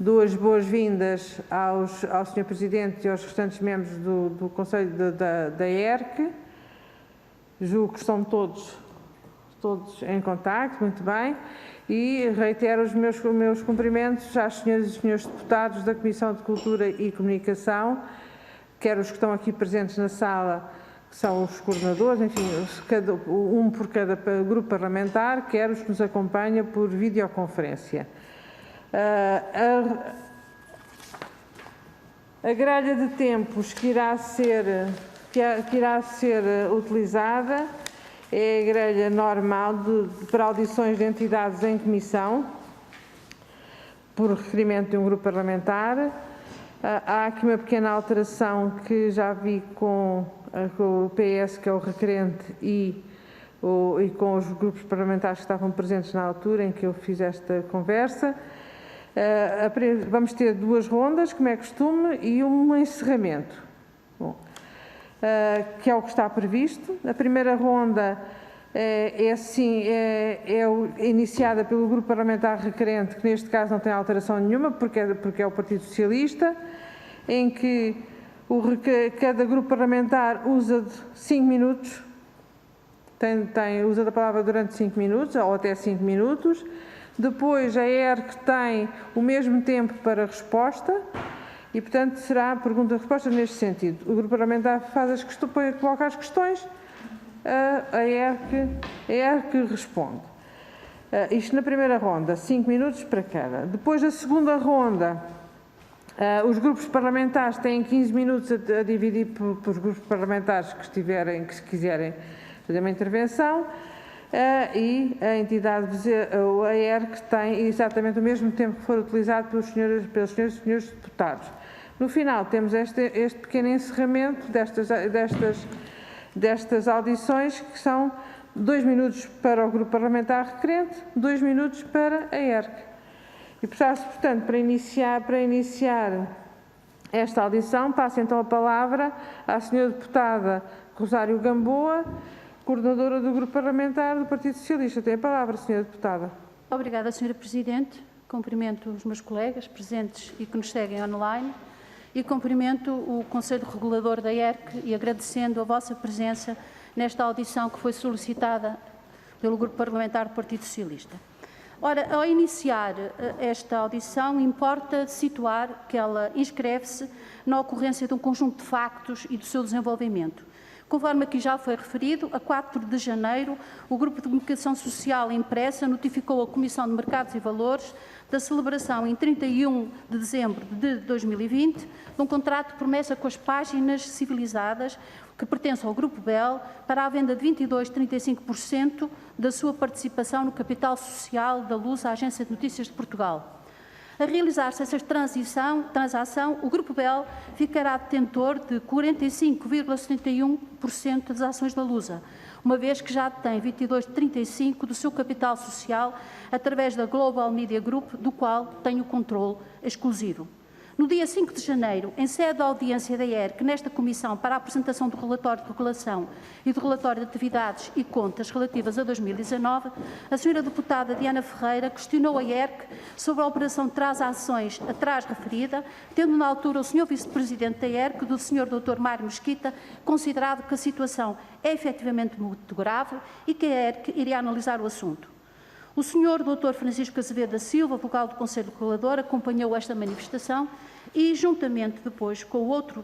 duas boas-vindas ao Sr. Presidente e aos restantes membros do Conselho da ERC. Julgo que estão todos em contacto, muito bem, e reitero os meus cumprimentos às senhoras e senhores deputados da Comissão de Cultura e Comunicação, quer os que estão aqui presentes na sala, que são os coordenadores, enfim, um por cada grupo parlamentar, quer os que nos acompanham por videoconferência. A grelha de tempos que irá ser utilizada é a grelha normal para audições de entidades em comissão, por requerimento de um grupo parlamentar. Há aqui uma pequena alteração que já vi com o PS, que é o requerente, e com os grupos parlamentares que estavam presentes na altura em que eu fiz esta conversa. Vamos ter duas rondas, como é costume, e um encerramento, que é o que está previsto. A primeira ronda é iniciada pelo grupo parlamentar requerente, que neste caso não tem alteração nenhuma, porque é o Partido Socialista, em que cada grupo parlamentar usa 5 minutos, usa a palavra durante 5 minutos, ou até 5 minutos. Depois a ERC tem o mesmo tempo para resposta e, portanto, será pergunta-resposta neste sentido. O grupo parlamentar coloca as questões, a ERC responde. Isto na primeira ronda, 5 minutos para cada. Depois, a segunda ronda, os grupos parlamentares têm 15 minutos a dividir por grupos parlamentares que quiserem fazer uma intervenção, e a entidade, a ERC, tem exatamente o mesmo tempo que for utilizado pelos senhores e senhores deputados. No final, temos este pequeno encerramento destas audições, que são 2 minutos para o grupo parlamentar requerente, 2 minutos para a ERC. E, portanto, para iniciar esta audição, passo então a palavra à senhora deputada Rosário Gamboa, coordenadora do Grupo Parlamentar do Partido Socialista. Tem a palavra, senhora deputada. Obrigada, senhora Presidente. Cumprimento os meus colegas presentes e que nos seguem online e cumprimento o Conselho Regulador da ERC e agradecendo a vossa presença nesta audição que foi solicitada pelo Grupo Parlamentar do Partido Socialista. Ora, ao iniciar esta audição, importa situar que ela inscreve-se na ocorrência de um conjunto de factos e do seu desenvolvimento. Conforme aqui já foi referido, a 4 de janeiro, o Grupo de Comunicação Social Impressa notificou a Comissão de Mercados e Valores da celebração em 31 de dezembro de 2020 de um contrato de promessa com as páginas civilizadas que pertence ao Grupo Bell para a venda de 22,35% da sua participação no capital social da Luz à Agência de Notícias de Portugal. A realizar-se essa transação, o Grupo Bell ficará detentor de 45,71% das ações da Lusa, uma vez que já detém 22,35% do seu capital social através da Global Media Group, do qual tem o controle exclusivo. No dia 5 de janeiro, em sede da audiência da ERC, nesta comissão para a apresentação do relatório de regulação e do relatório de atividades e contas relativas a 2019, a senhora deputada Diana Ferreira questionou a ERC sobre a operação de transações atrás referida, tendo na altura o senhor vice-presidente da ERC, do senhor Dr. Mário Mesquita, considerado que a situação é efetivamente muito grave e que a ERC iria analisar o assunto. O senhor Dr. Francisco Azevedo da Silva, vogal do Conselho Regulador, acompanhou esta manifestação e, juntamente depois com o outro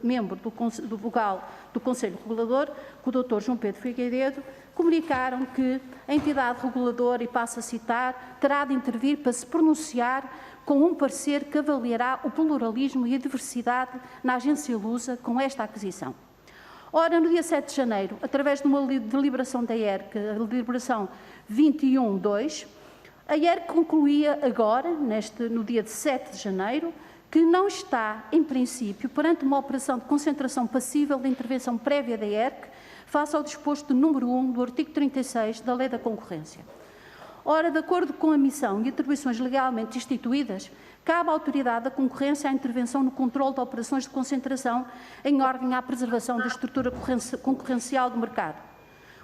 membro do vogal do Conselho Regulador, com o Dr. João Pedro Figueiredo, comunicaram que a entidade reguladora, e passo a citar, terá de intervir para se pronunciar com um parecer que avaliará o pluralismo e a diversidade na agência Lusa com esta aquisição. Ora, no dia 7 de janeiro, através de uma deliberação da ERC, a deliberação 21.2, a ERC concluía agora, no dia de 7 de janeiro, que não está, em princípio, perante uma operação de concentração passível de intervenção prévia da ERC face ao disposto do número 1 do artigo 36 da Lei da Concorrência. Ora, de acordo com a missão e atribuições legalmente instituídas, cabe à Autoridade da Concorrência a intervenção no controle de operações de concentração em ordem à preservação da estrutura concorrencial do mercado.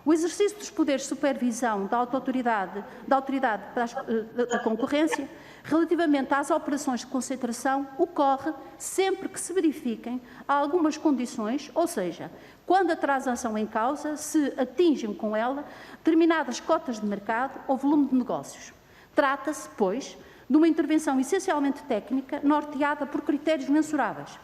O exercício dos poderes de supervisão da Autoridade da Concorrência relativamente às operações de concentração, ocorre sempre que se verifiquem algumas condições, ou seja, quando a transação em causa se atingem com ela determinadas cotas de mercado ou volume de negócios. Trata-se, pois, de uma intervenção essencialmente técnica, norteada por critérios mensuráveis.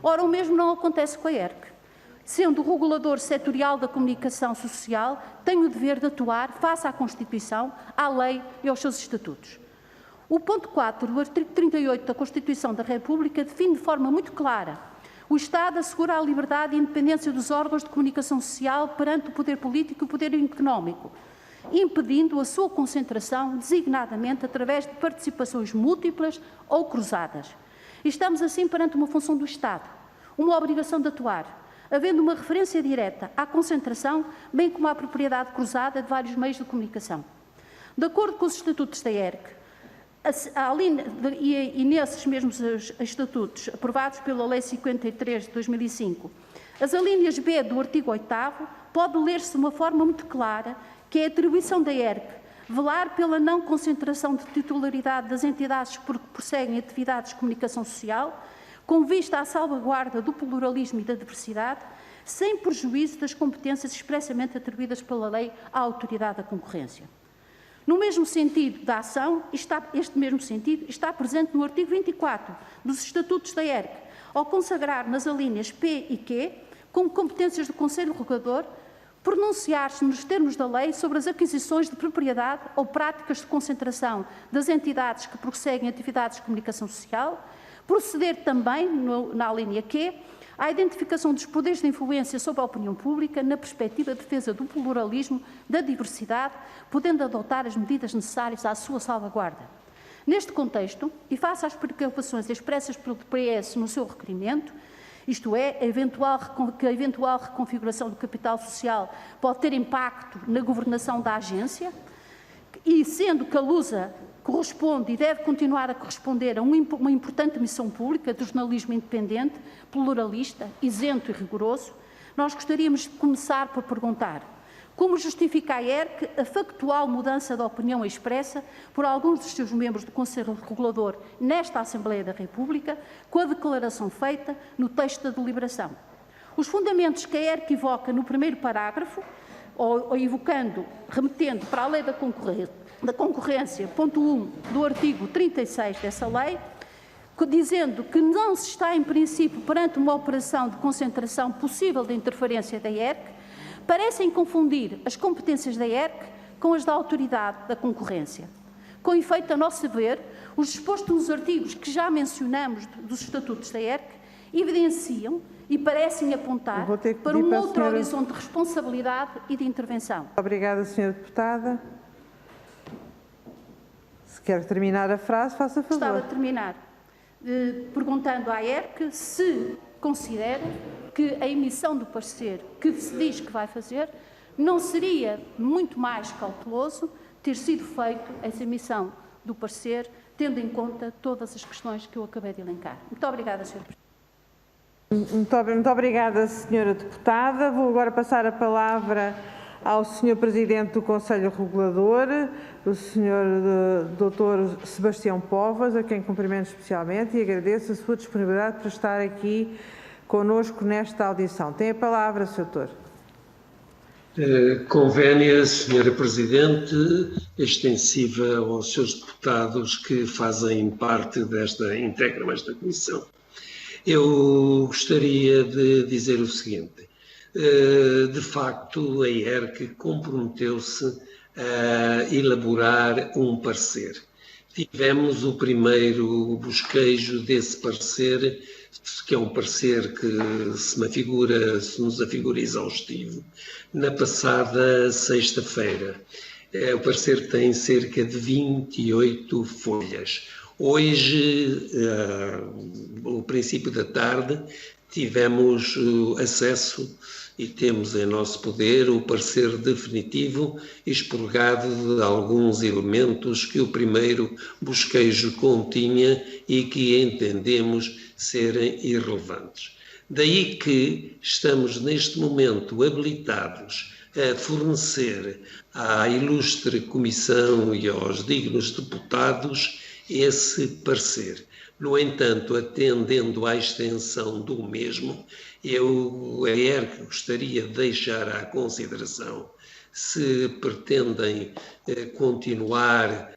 Ora, o mesmo não acontece com a ERC. Sendo o regulador setorial da comunicação social, tem o dever de atuar face à Constituição, à lei e aos seus estatutos. O ponto 4 do artigo 38 da Constituição da República define de forma muito clara: o Estado assegura a liberdade e a independência dos órgãos de comunicação social perante o poder político e o poder económico, impedindo a sua concentração, designadamente através de participações múltiplas ou cruzadas. E estamos assim perante uma função do Estado, uma obrigação de atuar, havendo uma referência direta à concentração, bem como à propriedade cruzada de vários meios de comunicação. De acordo com os estatutos da ERC, e nesses mesmos estatutos aprovados pela Lei 53 de 2005, as alíneas B do artigo 8º pode ler-se de uma forma muito clara que é a atribuição da ERC velar pela não concentração de titularidade das entidades que prosseguem atividades de comunicação social, com vista à salvaguarda do pluralismo e da diversidade, sem prejuízo das competências expressamente atribuídas pela lei à autoridade da concorrência. No mesmo sentido da ação, este mesmo sentido está presente no artigo 24 dos Estatutos da ERC, ao consagrar nas alíneas P e Q, como competências do Conselho Regulador, pronunciar-se nos termos da lei sobre as aquisições de propriedade ou práticas de concentração das entidades que prosseguem atividades de comunicação social, proceder também, na linha Q, à identificação dos poderes de influência sobre a opinião pública na perspectiva de defesa do pluralismo, da diversidade, podendo adotar as medidas necessárias à sua salvaguarda. Neste contexto, e face às preocupações expressas pelo PS no seu requerimento, isto é, que a eventual reconfiguração do capital social pode ter impacto na governação da agência, e sendo que a Lusa corresponde e deve continuar a corresponder a uma importante missão pública de jornalismo independente, pluralista, isento e rigoroso, nós gostaríamos de começar por perguntar: como justifica a ERC a factual mudança da opinião expressa por alguns dos seus membros do Conselho Regulador nesta Assembleia da República, com a declaração feita no texto da deliberação? Os fundamentos que a ERC evoca no primeiro parágrafo, remetendo para a Lei da Concorrência, ponto 1 do artigo 36 dessa lei, dizendo que não se está, em princípio, perante uma operação de concentração possível de interferência da ERC, parecem confundir as competências da ERC com as da Autoridade da Concorrência. Com efeito, a nosso ver, os dispostos nos artigos que já mencionamos dos estatutos da ERC evidenciam e parecem apontar para um outro horizonte de responsabilidade e de intervenção. Obrigada, Sra. Deputada. Se quer terminar a frase, faça favor. Gostava de terminar perguntando à ERC se considera que a emissão do parecer que se diz que vai fazer não seria muito mais cauteloso ter sido feito essa emissão do parecer, tendo em conta todas as questões que eu acabei de elencar. Muito obrigada, Sr. Presidente. Muito obrigada, Sra. Deputada. Vou agora passar a palavra ao Sr. Presidente do Conselho Regulador, o Sr. Dr. Sebastião Povas, a quem cumprimento especialmente e agradeço a sua disponibilidade para estar aqui conosco nesta audição. Tem a palavra, Sr. Doutor. Convénia, Sra. Presidente, extensiva aos seus deputados que fazem parte integram esta comissão. Eu gostaria de dizer o seguinte: de facto, a ERC comprometeu-se a elaborar um parecer. Tivemos o primeiro bosquejo desse parecer, que é um parecer que se nos afigura exaustivo, na passada sexta-feira. O parecer tem cerca de 28 folhas. Hoje, no princípio da tarde, tivemos acesso e temos em nosso poder o parecer definitivo expurgado de alguns elementos que o primeiro bosquejo continha e que entendemos serem irrelevantes. Daí que estamos neste momento habilitados a fornecer à ilustre Comissão e aos dignos deputados esse parecer. No entanto, atendendo à extensão do mesmo, eu gostaria de deixar à consideração se pretendem continuar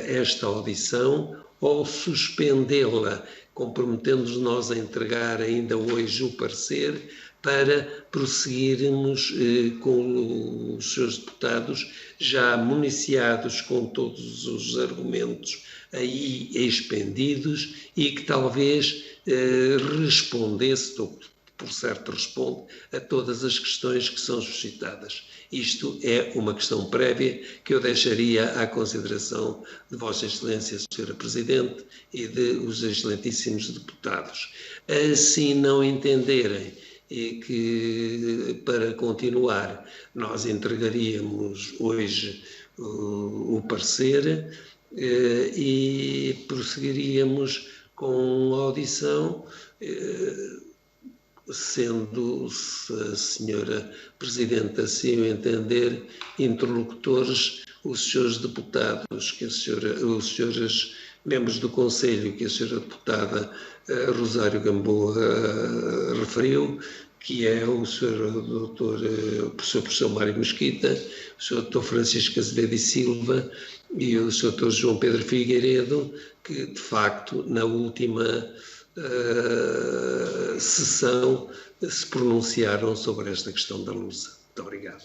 esta audição ou suspendê-la, comprometendo-nos nós a entregar ainda hoje o parecer para prosseguirmos com os seus deputados já municiados com todos os argumentos aí expendidos e que talvez respondesse, ou por certo responde, a todas as questões que são suscitadas. Isto é uma questão prévia que eu deixaria à consideração de Vossa Excelência, Sra. Presidente, e de os excelentíssimos deputados. Se não entenderem que, para continuar, nós entregaríamos hoje o parecer e prosseguiríamos com a audição, sendo, se a senhora Presidente assim o entender, interlocutores os senhores deputados, os senhores membros do Conselho, que a senhora deputada Rosário Gamboa referiu, que é o Sr. Professor Mário Mesquita, o Sr. Dr. Francisco Azevedo e Silva e o Sr. Dr. João Pedro Figueiredo, que de facto na última sessão se pronunciaram sobre esta questão da Lusa. Muito obrigado.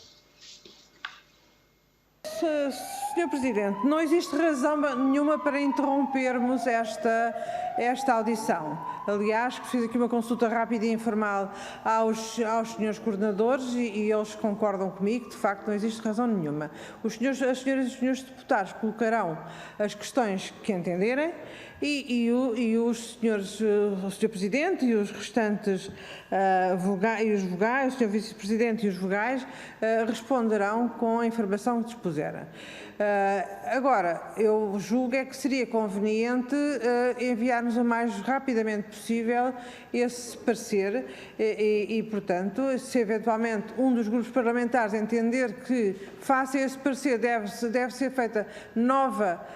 Sr. Presidente, não existe razão nenhuma para interrompermos esta audição. Aliás, fiz aqui uma consulta rápida e informal aos senhores coordenadores e eles concordam comigo que, de facto, não existe razão nenhuma. As senhoras e os senhores deputados colocarão as questões que entenderem e o Sr. Presidente e os restantes vogais, o Sr. Vice-Presidente e os vogais responderão com a informação que dispuserem. Agora, eu julgo que seria conveniente enviarmos o mais rapidamente possível esse parecer e, portanto, se eventualmente um dos grupos parlamentares entender que, face a esse parecer, deve ser feita nova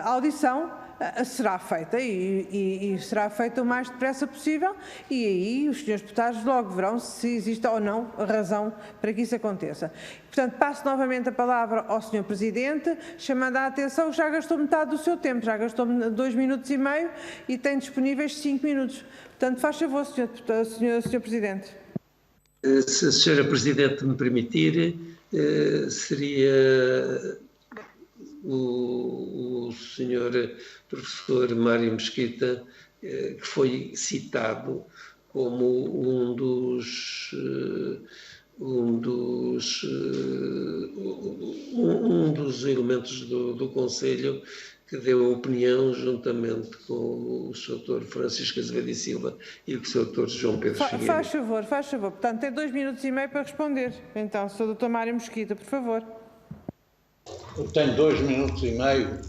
audição, será feita e será feita o mais depressa possível e aí os senhores deputados logo verão se existe ou não razão para que isso aconteça. Portanto, passo novamente a palavra ao Sr. Presidente, chamando a atenção que já gastou metade do seu tempo, já gastou 2 minutos e meio e tem disponíveis 5 minutos. Portanto, faz favor, Sr. Presidente. Se a Sra. Presidente me permitir, seria o Sr. Professor Mário Mesquita, que foi citado como um dos elementos do Conselho que deu opinião juntamente com o Sr. Francisco Azevedo e Silva e o Sr. João Pedro Figueiredo. Faz favor. Portanto, tem 2 minutos e meio para responder. Então, Sr. Dr. Mário Mesquita, por favor. Eu tenho 2 minutos e meio.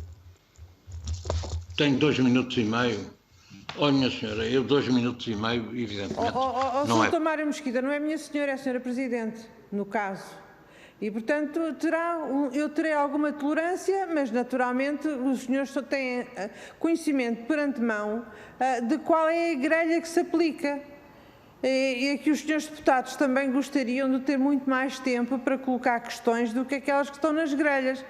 Olha, minha senhora, eu 2 minutos e meio, evidentemente. Sr. Dr. Mário Mesquita, não é minha senhora, é a senhora Presidente, no caso. E, portanto, eu terei alguma tolerância, mas, naturalmente, os senhores só têm conhecimento por antemão de qual é a grelha que se aplica. E que os senhores deputados também gostariam de ter muito mais tempo para colocar questões do que aquelas que estão nas grelhas.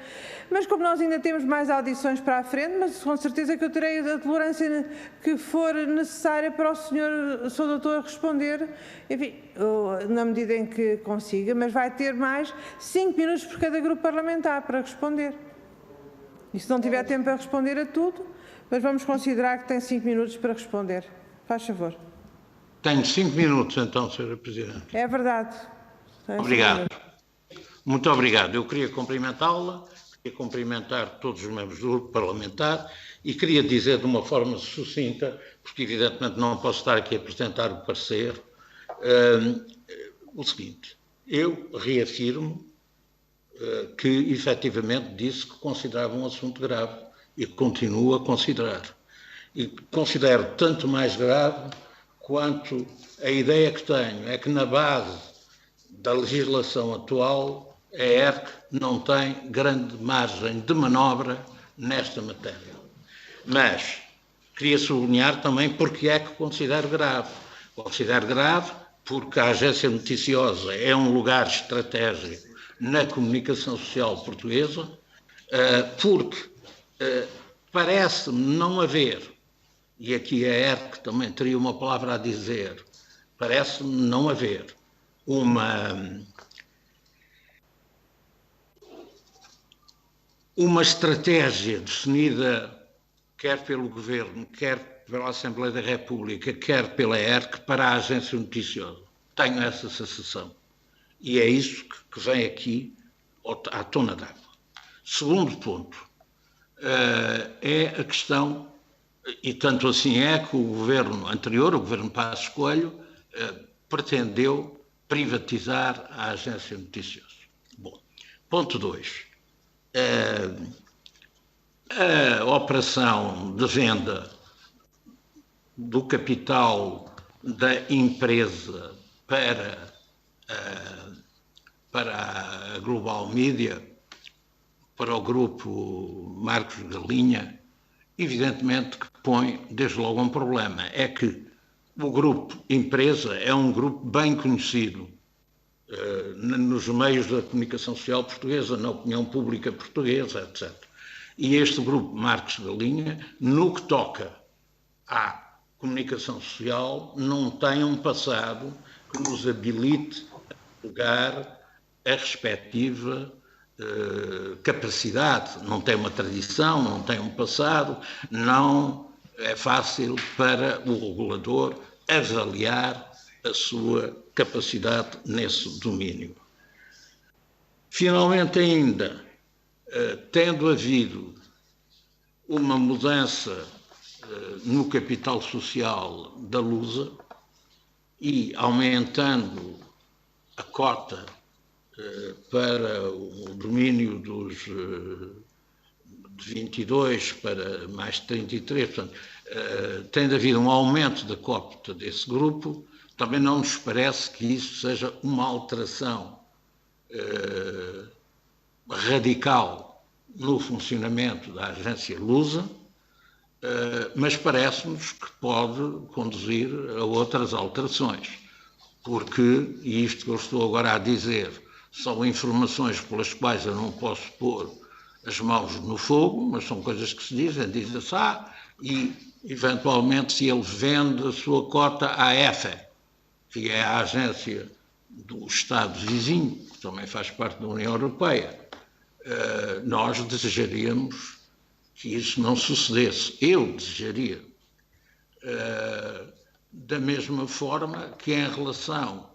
Mas como nós ainda temos mais audições para a frente, mas com certeza que eu terei a tolerância que for necessária para o Sr. Doutor responder, enfim, na medida em que consiga, mas vai ter mais 5 minutos por cada grupo parlamentar para responder. E se não tiver tempo para responder a tudo, mas vamos considerar que tem 5 minutos para responder. Faz favor. Tenho 5 minutos, então, Sra. Presidente. É verdade. Obrigado. Muito obrigado. Eu queria cumprimentá-la, queria cumprimentar todos os membros do grupo parlamentar e queria dizer de uma forma sucinta, porque evidentemente não posso estar aqui a apresentar o parecer, o seguinte: eu reafirmo que efetivamente disse que considerava um assunto grave e continuo a considerar. E considero tanto mais grave quanto a ideia que tenho é que na base da legislação atual a ERC não tem grande margem de manobra nesta matéria. Mas queria sublinhar também porque é que considero grave. Considero grave porque a agência noticiosa é um lugar estratégico na comunicação social portuguesa, porque parece-me não haver, e aqui a ERC também teria uma palavra a dizer, parece-me não haver uma estratégia definida quer pelo Governo, quer pela Assembleia da República, quer pela ERC para a agência noticiosa. Tenho essa sensação. E é isso que vem aqui à tona d'água. Segundo ponto, é a questão, e tanto assim é que o Governo anterior, o Governo Passos Coelho, pretendeu privatizar a agência noticiosa. Bom, ponto 2. A operação de venda do capital da empresa para a Global Media, para o grupo Marcos Galinha, evidentemente que põe desde logo um problema. É que o grupo empresa é um grupo bem conhecido nos meios da comunicação social portuguesa, na opinião pública portuguesa, etc. E este grupo Marcos Galinha, no que toca à comunicação social, não tem um passado que nos habilite a julgar a respectiva capacidade. Não tem uma tradição, não tem um passado, não é fácil para o regulador avaliar a sua capacidade nesse domínio. Finalmente ainda, tendo havido uma mudança no capital social da Lusa e aumentando a cota para o domínio de 22 para mais de 33, portanto, tendo havido um aumento da cota desse grupo, também não nos parece que isso seja uma alteração radical no funcionamento da agência Lusa, mas parece-nos que pode conduzir a outras alterações, porque, e isto que eu estou agora a dizer, são informações pelas quais eu não posso pôr as mãos no fogo, mas são coisas que se dizem, diz-se, e eventualmente se ele vende a sua cota à EFE, que é a agência do Estado vizinho, que também faz parte da União Europeia, nós desejaríamos que isso não sucedesse. Eu desejaria. Da mesma forma que em relação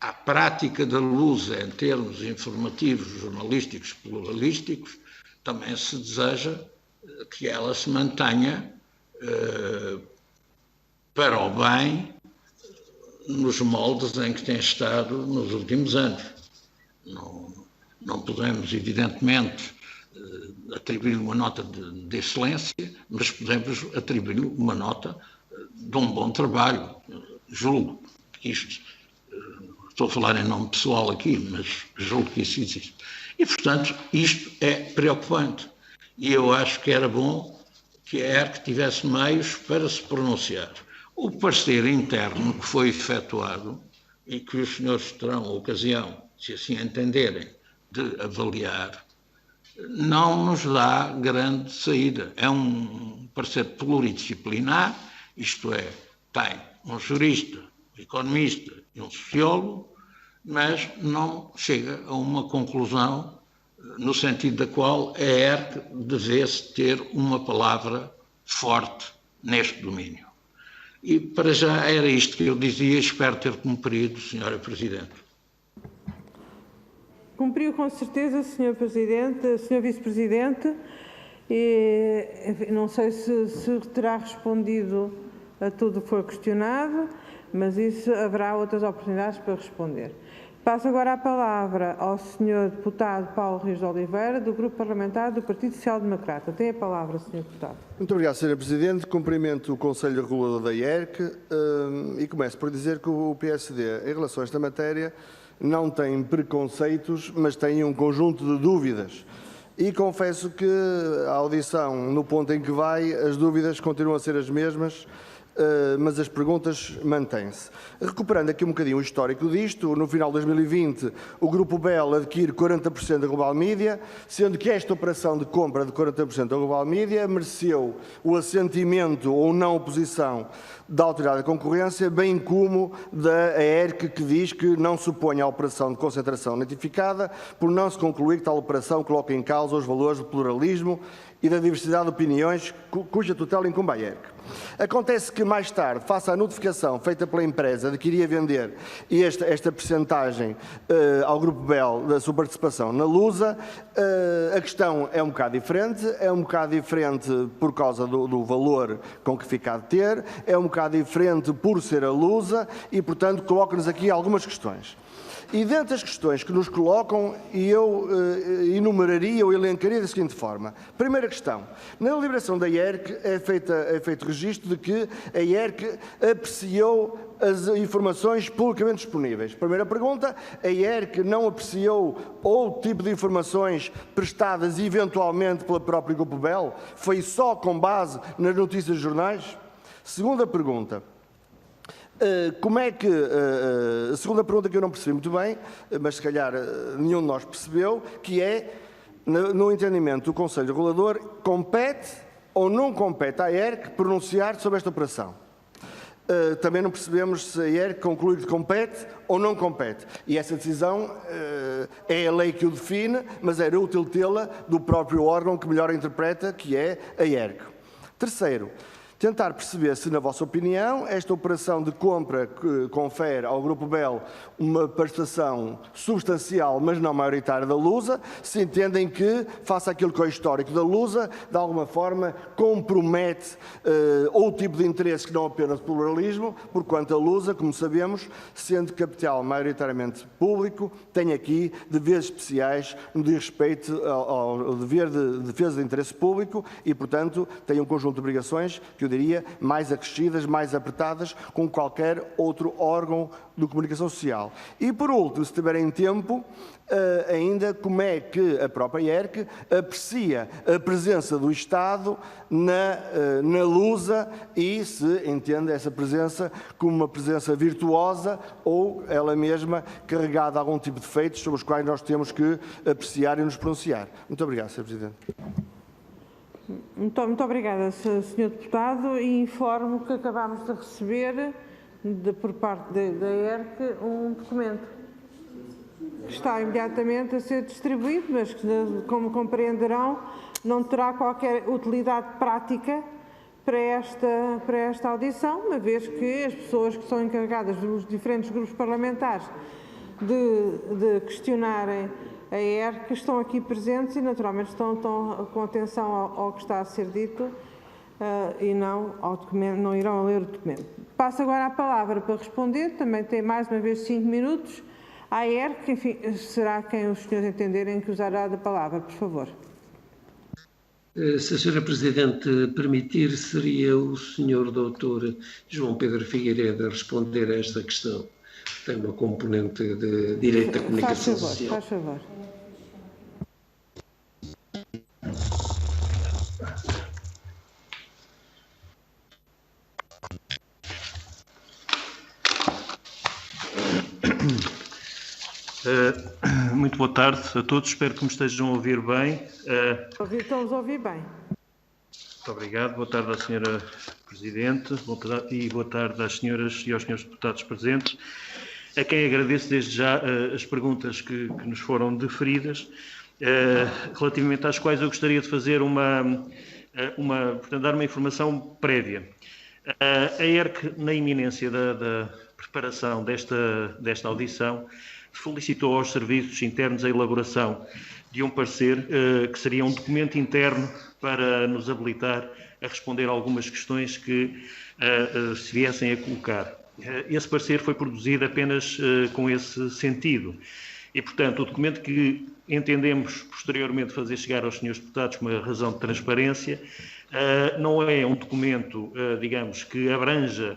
à prática da Lusa em termos informativos, jornalísticos, pluralísticos, também se deseja que ela se mantenha para o bem nos moldes em que tem estado nos últimos anos. Não podemos, evidentemente, atribuir uma nota de excelência, mas podemos atribuir uma nota de um bom trabalho. Julgo que isto, estou a falar em nome pessoal aqui, mas julgo que isso existe. E, portanto, isto é preocupante. E eu acho que era bom que a ERC tivesse meios para se pronunciar. O parecer interno que foi efetuado e que os senhores terão a ocasião, se assim entenderem, de avaliar, não nos dá grande saída. É um parecer pluridisciplinar, isto é, tem um jurista, um economista e um sociólogo, mas não chega a uma conclusão no sentido da qual a ERC devesse ter uma palavra forte neste domínio. E para já era isto que eu dizia, espero ter cumprido, Sra. Presidente. Cumpriu com certeza, Sr. Presidente, Sr. Vice-Presidente, e não sei se terá respondido a tudo o que foi questionado, mas isso haverá outras oportunidades para responder. Passo agora a palavra ao Sr. Deputado Paulo Rios de Oliveira, do Grupo Parlamentar do Partido Social Democrata. Tem a palavra, Sr. Deputado. Muito obrigado, Sra. Presidente. Cumprimento o Conselho Regulador da ERC e começo por dizer que o PSD, em relação a esta matéria, não tem preconceitos, mas tem um conjunto de dúvidas. e confesso que a audição, no ponto em que vai, as dúvidas continuam a ser as mesmas, mas as perguntas mantêm-se. Recuperando aqui um bocadinho o histórico disto, no final de 2020 o Grupo Bell adquire 40% da Global Media, sendo que esta operação de compra de 40% da Global Media mereceu o assentimento ou não oposição da Autoridade da Concorrência, bem como da AERC, que diz que não se opõe à operação de concentração notificada por não se concluir que tal operação coloca em causa os valores do pluralismo e da diversidade de opiniões cuja tutela incumbe à AERC. Acontece que mais tarde, face à notificação feita pela empresa de que iria vender esta percentagem ao Grupo Bell da sua participação na Lusa, a questão é um bocado diferente por causa do valor com que fica a ter, é um bocado diferente por ser a Lusa e, portanto, coloca-nos aqui algumas questões. E dentre as questões que nos colocam, eu enumeraria ou elencaria da seguinte forma. Primeira questão. Na deliberação da AERC é feito registro de que a AERC apreciou as informações publicamente disponíveis. Primeira pergunta, a AERC não apreciou outro tipo de informações prestadas eventualmente pela própria Grupo Bell? Foi só com base nas notícias dos jornais? Segunda pergunta. A segunda pergunta que eu não percebi muito bem, mas se calhar nenhum de nós percebeu, que é, no entendimento do Conselho Regulador, compete ou não compete à AERC pronunciar sobre esta operação? Também não percebemos se a AERC conclui que compete ou não compete. E essa decisão é a lei que o define, mas era útil tê-la do próprio órgão que melhor a interpreta, que é a AERC. Terceiro, tentar perceber se, na vossa opinião, esta operação de compra que confere ao Grupo Bell uma participação substancial, mas não maioritária da Lusa, se entendem que, face àquilo que é o histórico da Lusa, de alguma forma compromete outro tipo de interesses que não apenas pluralismo, porquanto a Lusa, como sabemos, sendo capital maioritariamente público, tem aqui deveres especiais no que diz respeito ao dever de defesa de interesse público e, portanto, tem um conjunto de obrigações que eu diria, mais acrescidas, mais apertadas, com qualquer outro órgão de comunicação social. E, por último, se tiverem tempo, ainda como é que a própria AERC aprecia a presença do Estado na Lusa e se entende essa presença como uma presença virtuosa ou ela mesma carregada de algum tipo de feitos sobre os quais nós temos que apreciar e nos pronunciar. Muito obrigado, Sr. Presidente. Muito obrigada, Sr. Deputado, e informo que acabámos de receber, por parte da AERC, um documento que está imediatamente a ser distribuído, mas que, como compreenderão, não terá qualquer utilidade prática para esta audição, uma vez que as pessoas que são encarregadas dos diferentes grupos parlamentares de questionarem a AERC estão aqui presentes e, naturalmente, estão com atenção ao que está a ser dito e não ao documento, não irão ler o documento. Passo agora a palavra para responder, também tem mais uma vez 5 minutos. A AERC, enfim, será quem os senhores entenderem que usará da palavra, por favor. Se a Sra. Presidente permitir, seria o Sr. Dr. João Pedro Figueiredo a responder a esta questão. Tem uma componente de direito da comunicação social. Faz favor. Muito boa tarde a todos, espero que me estejam a ouvir bem. Estamos a ouvir bem. Muito obrigado, boa tarde à Sra. Presidente e boa tarde às senhoras e aos senhores deputados presentes, a quem agradeço desde já as perguntas que nos foram deferidas, relativamente às quais eu gostaria de fazer portanto, dar uma informação prévia. A AERC, na iminência da preparação desta audição, solicitou aos serviços internos a elaboração de um parecer que seria um documento interno para nos habilitar a responder a algumas questões que se viessem a colocar. Esse parecer foi produzido apenas com esse sentido e, portanto, o documento que entendemos posteriormente fazer chegar aos senhores deputados com uma razão de transparência Não é um documento, digamos, que abranja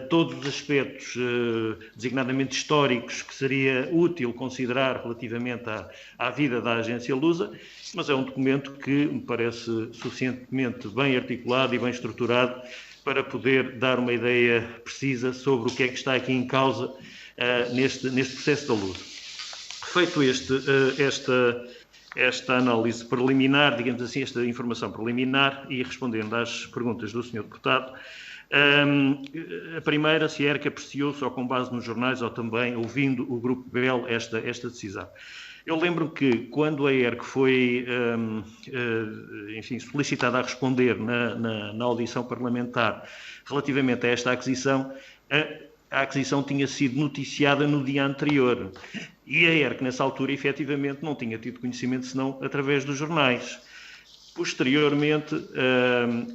todos os aspectos, designadamente históricos, que seria útil considerar relativamente à vida da agência Lusa, mas é um documento que me parece suficientemente bem articulado e bem estruturado para poder dar uma ideia precisa sobre o que é que está aqui em causa neste processo da Lusa. Feito esta análise preliminar, digamos assim, esta informação preliminar, e respondendo às perguntas do Sr. Deputado, a primeira, se a ERC apreciou só com base nos jornais ou também ouvindo o Grupo BEL esta decisão. Eu lembro que quando a ERC foi, enfim, solicitada a responder na audição parlamentar relativamente a esta aquisição, a aquisição tinha sido noticiada no dia anterior e a ERC, nessa altura, efetivamente, não tinha tido conhecimento senão através dos jornais. Posteriormente,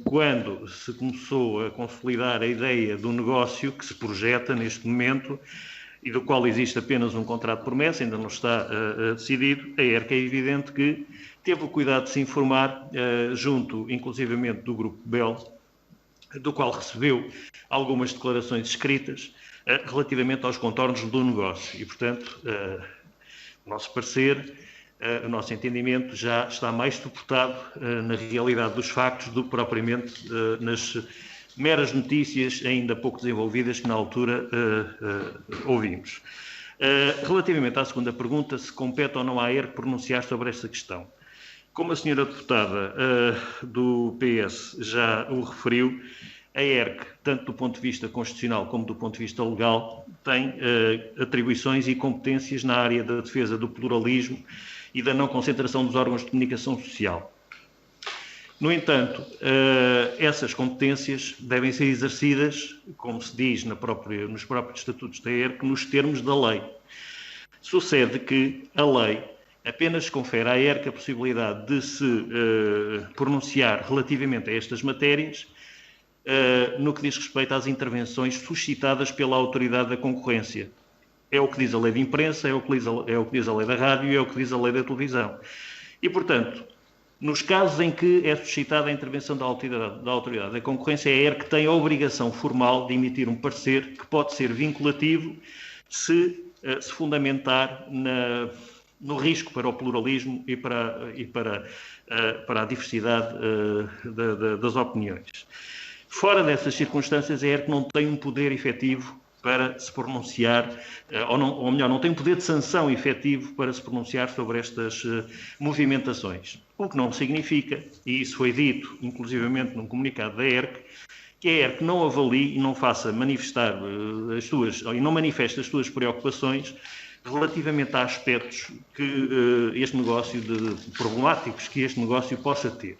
quando se começou a consolidar a ideia do negócio que se projeta neste momento e do qual existe apenas um contrato de promessa, ainda não está decidido, a ERC é evidente que teve o cuidado de se informar, junto, inclusivamente, do Grupo BEL, do qual recebeu algumas declarações escritas relativamente aos contornos do negócio. E, portanto, o nosso parecer, o nosso entendimento já está mais suportado na realidade dos factos do que propriamente nas meras notícias ainda pouco desenvolvidas que na altura ouvimos. Relativamente à segunda pergunta, se compete ou não à ERC pronunciar sobre esta questão. Como a senhora deputada do PS já o referiu, a ERC, tanto do ponto de vista constitucional como do ponto de vista legal, tem atribuições e competências na área da defesa do pluralismo e da não concentração dos órgãos de comunicação social. No entanto, essas competências devem ser exercidas, como se diz nos próprios estatutos da ERC, nos termos da lei. Sucede que a lei apenas confere à ERC a possibilidade de se pronunciar relativamente a estas matérias no que diz respeito às intervenções suscitadas pela Autoridade da Concorrência. É o que diz a lei de imprensa, é o que diz a lei da rádio e é o que diz a lei da televisão. E, portanto, nos casos em que é suscitada a intervenção da Autoridade da Concorrência, a ERC tem a obrigação formal de emitir um parecer que pode ser vinculativo se fundamentar no risco para o pluralismo e para a diversidade das opiniões. Fora dessas circunstâncias, a ERC não tem um poder efetivo para se pronunciar, ou melhor, não tem um poder de sanção efetivo para se pronunciar sobre estas movimentações. O que não significa, e isso foi dito inclusivamente num comunicado da ERC, que a ERC não avalie e não faça manifestar e não manifeste as suas preocupações relativamente a aspectos que problemáticos que este negócio possa ter.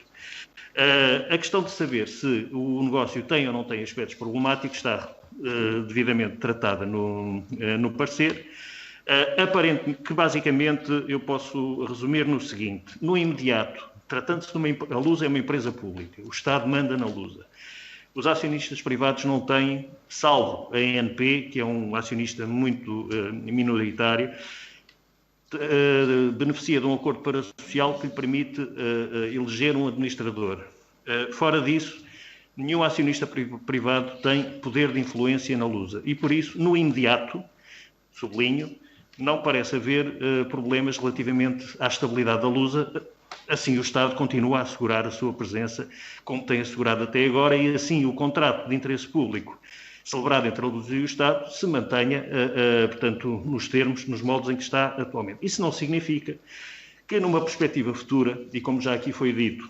A questão de saber se o negócio tem ou não tem aspectos problemáticos está devidamente tratada no parecer, que basicamente eu posso resumir no seguinte: no imediato, tratando-se de a Lusa é uma empresa pública, o Estado manda na Lusa. Os acionistas privados não têm, salvo a ENP, que é um acionista muito minoritário, beneficia de um acordo parasocial que lhe permite eleger um administrador. Fora disso, nenhum acionista privado tem poder de influência na Lusa e, por isso, no imediato, sublinho, não parece haver problemas relativamente à estabilidade da Lusa. Assim, o Estado continua a assegurar a sua presença como tem assegurado até agora e assim o contrato de interesse público celebrado entre a Lusa e o Estado se mantenha, portanto, nos moldes em que está atualmente. Isso não significa que numa perspectiva futura, e como já aqui foi dito,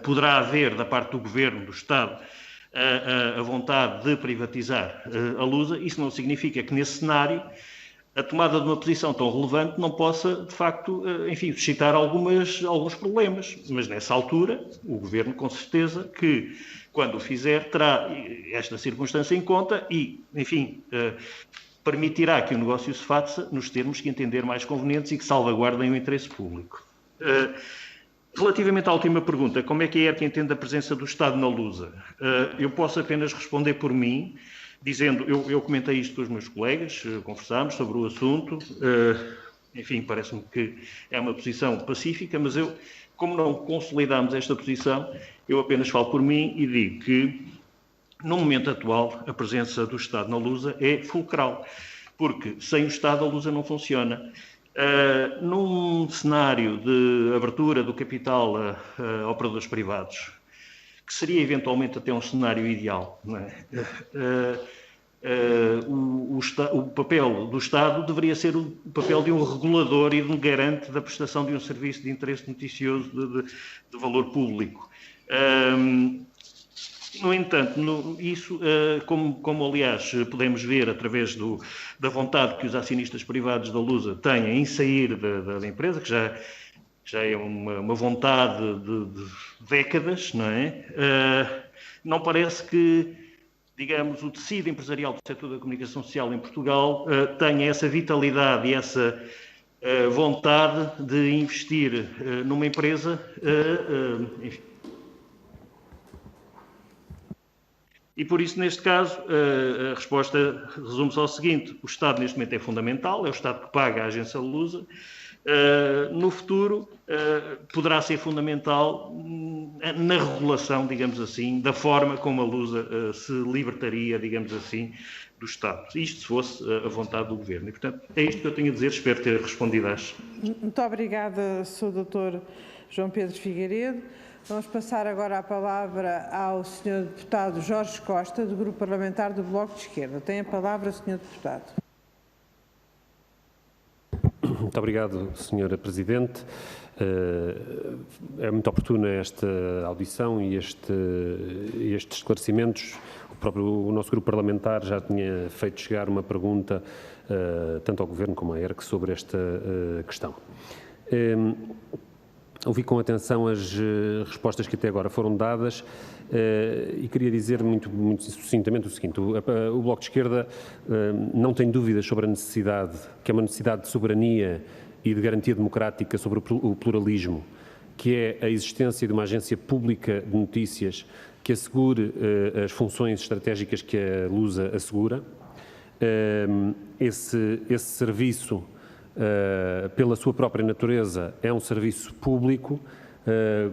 poderá haver da parte do Governo, do Estado, a vontade de privatizar a Lusa. Isso não significa que nesse cenário a tomada de uma posição tão relevante não possa, de facto, enfim, suscitar alguns problemas. Mas nessa altura, o Governo, com certeza, que quando o fizer, terá esta circunstância em conta e, enfim, permitirá que o negócio se faça nos termos que entender mais convenientes e que salvaguardem o interesse público. Relativamente à última pergunta, como é que a ERC entende a presença do Estado na Lusa? Eu posso apenas responder por mim, dizendo, eu comentei isto com os meus colegas, conversámos sobre o assunto, enfim, parece-me que é uma posição pacífica, mas eu, como não consolidamos esta posição, eu apenas falo por mim e digo que, no momento atual, a presença do Estado na Lusa é fulcral, porque sem o Estado a Lusa não funciona. Num cenário de abertura do capital a operadores privados, que seria eventualmente até um cenário ideal, não é? O papel do Estado deveria ser o papel de um regulador e de um garante da prestação de um serviço de interesse noticioso de valor público. No entanto, isso, como aliás podemos ver através da vontade que os acionistas privados da Lusa têm em sair da empresa, que já é uma vontade de décadas, não é? Não parece que, digamos, o tecido empresarial do setor da comunicação social em Portugal tenha essa vitalidade e essa vontade de investir numa empresa, enfim. E por isso, neste caso, a resposta resume-se ao seguinte: o Estado neste momento é fundamental, é o Estado que paga a agência Lusa. No futuro, poderá ser fundamental na regulação, digamos assim, da forma como a Lusa se libertaria, digamos assim, do Estado. Isto se fosse a vontade do Governo. E, portanto, é isto que eu tenho a dizer. Espero ter respondido às... Muito obrigada, Sr. Dr. João Pedro Figueiredo. Vamos passar agora a palavra ao Sr. Deputado Jorge Costa, do Grupo Parlamentar do Bloco de Esquerda. Tem a palavra, Sr. Deputado. Muito obrigado, Sra. Presidente. É muito oportuna esta audição e estes esclarecimentos. O nosso grupo parlamentar já tinha feito chegar uma pergunta tanto ao Governo como à ERC sobre esta questão. Ouvi com atenção as respostas que até agora foram dadas e queria dizer muito sucintamente o seguinte: o Bloco de Esquerda não tem dúvidas sobre a necessidade, que é uma necessidade de soberania e de garantia democrática sobre o pluralismo, que é a existência de uma agência pública de notícias que assegure as funções estratégicas que a Lusa assegura. Esse serviço, pela sua própria natureza, é um serviço público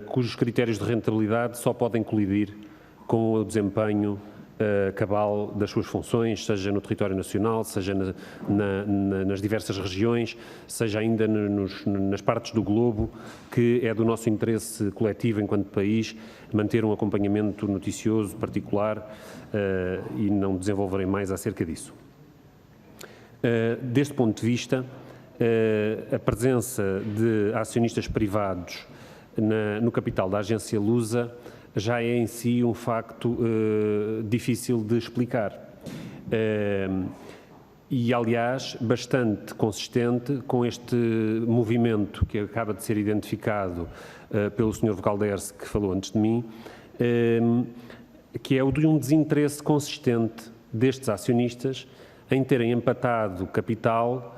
cujos critérios de rentabilidade só podem colidir com o desempenho cabal das suas funções, seja no território nacional, seja nas diversas regiões, seja ainda nas partes do globo, que é do nosso interesse coletivo enquanto país manter um acompanhamento noticioso particular e não desenvolverem mais acerca disso. Deste ponto de vista, a presença de acionistas privados no capital da agência Lusa já é em si um facto difícil de explicar e, aliás, bastante consistente com este movimento que acaba de ser identificado pelo Sr. Vocalderse, que falou antes de mim, que é o de um desinteresse consistente destes acionistas em terem empatado capital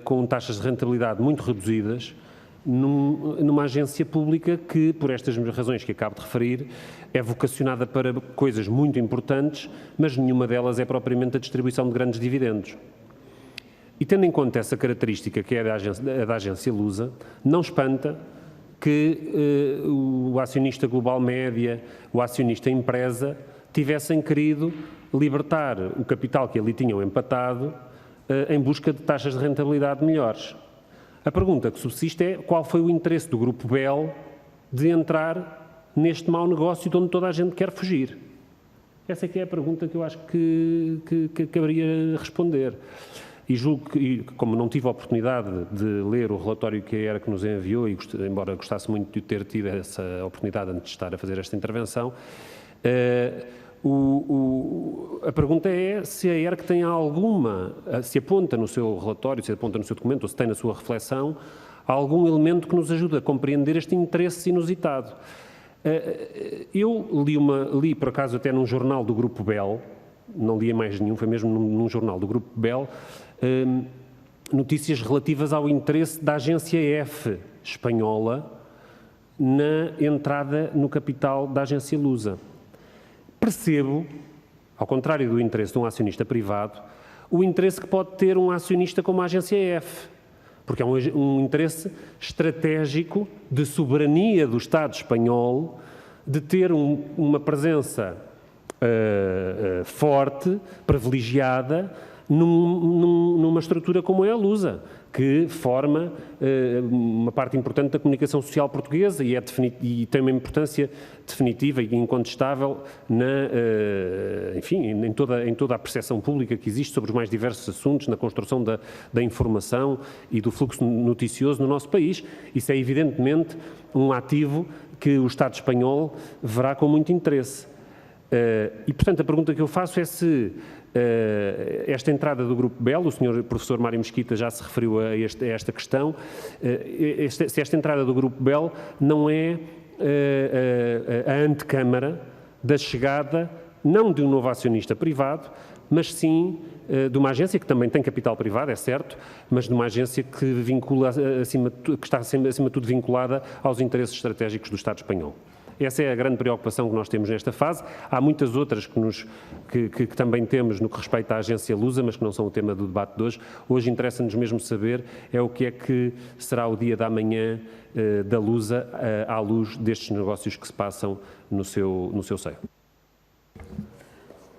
com taxas de rentabilidade muito reduzidas numa agência pública que, por estas razões que acabo de referir, é vocacionada para coisas muito importantes, mas nenhuma delas é propriamente a distribuição de grandes dividendos. E tendo em conta essa característica que é a da agência Lusa, não espanta que o acionista global média, o acionista empresa, tivessem querido libertar o capital que ali tinham empatado em busca de taxas de rentabilidade melhores. A pergunta que subsiste é qual foi o interesse do Grupo Bell de entrar neste mau negócio de onde toda a gente quer fugir. Essa é que é a pergunta que eu acho que caberia responder. E julgo que, como não tive a oportunidade de ler o relatório que a ERC nos enviou, e embora gostasse muito de ter tido essa oportunidade antes de estar a fazer esta intervenção, a pergunta é se a ERC tem alguma, se aponta no seu relatório, se aponta no seu documento, ou se tem na sua reflexão, algum elemento que nos ajude a compreender este interesse inusitado. Eu li por acaso até num jornal do Grupo Bell, não li mais nenhum, foi mesmo num jornal do Grupo Bell, notícias relativas ao interesse da agência F espanhola na entrada no capital da agência Lusa. Percebo, ao contrário do interesse de um acionista privado, o interesse que pode ter um acionista como a agência F, porque há um interesse estratégico de soberania do Estado espanhol de ter uma presença forte, privilegiada, numa estrutura como é a Lusa, que forma uma parte importante da comunicação social portuguesa e tem uma importância definitiva e incontestável em toda a percepção pública que existe sobre os mais diversos assuntos, na construção da informação e do fluxo noticioso no nosso país. Isso é evidentemente um ativo que o Estado espanhol verá com muito interesse. E, portanto, a pergunta que eu faço é se esta entrada do Grupo BEL, o Sr. Professor Mário Mesquita já se referiu a esta questão, se esta entrada do Grupo BEL não é a antecâmara da chegada, não de um novo acionista privado, mas sim de uma agência que também tem capital privado, é certo, mas de uma agência que está acima de tudo vinculada aos interesses estratégicos do Estado espanhol. Essa é a grande preocupação que nós temos nesta fase. Há muitas outras que também temos no que respeita à agência Lusa, mas que não são o tema do debate de hoje. Hoje interessa-nos mesmo saber o que é que será o dia da manhã da Lusa à luz destes negócios que se passam no seu seio.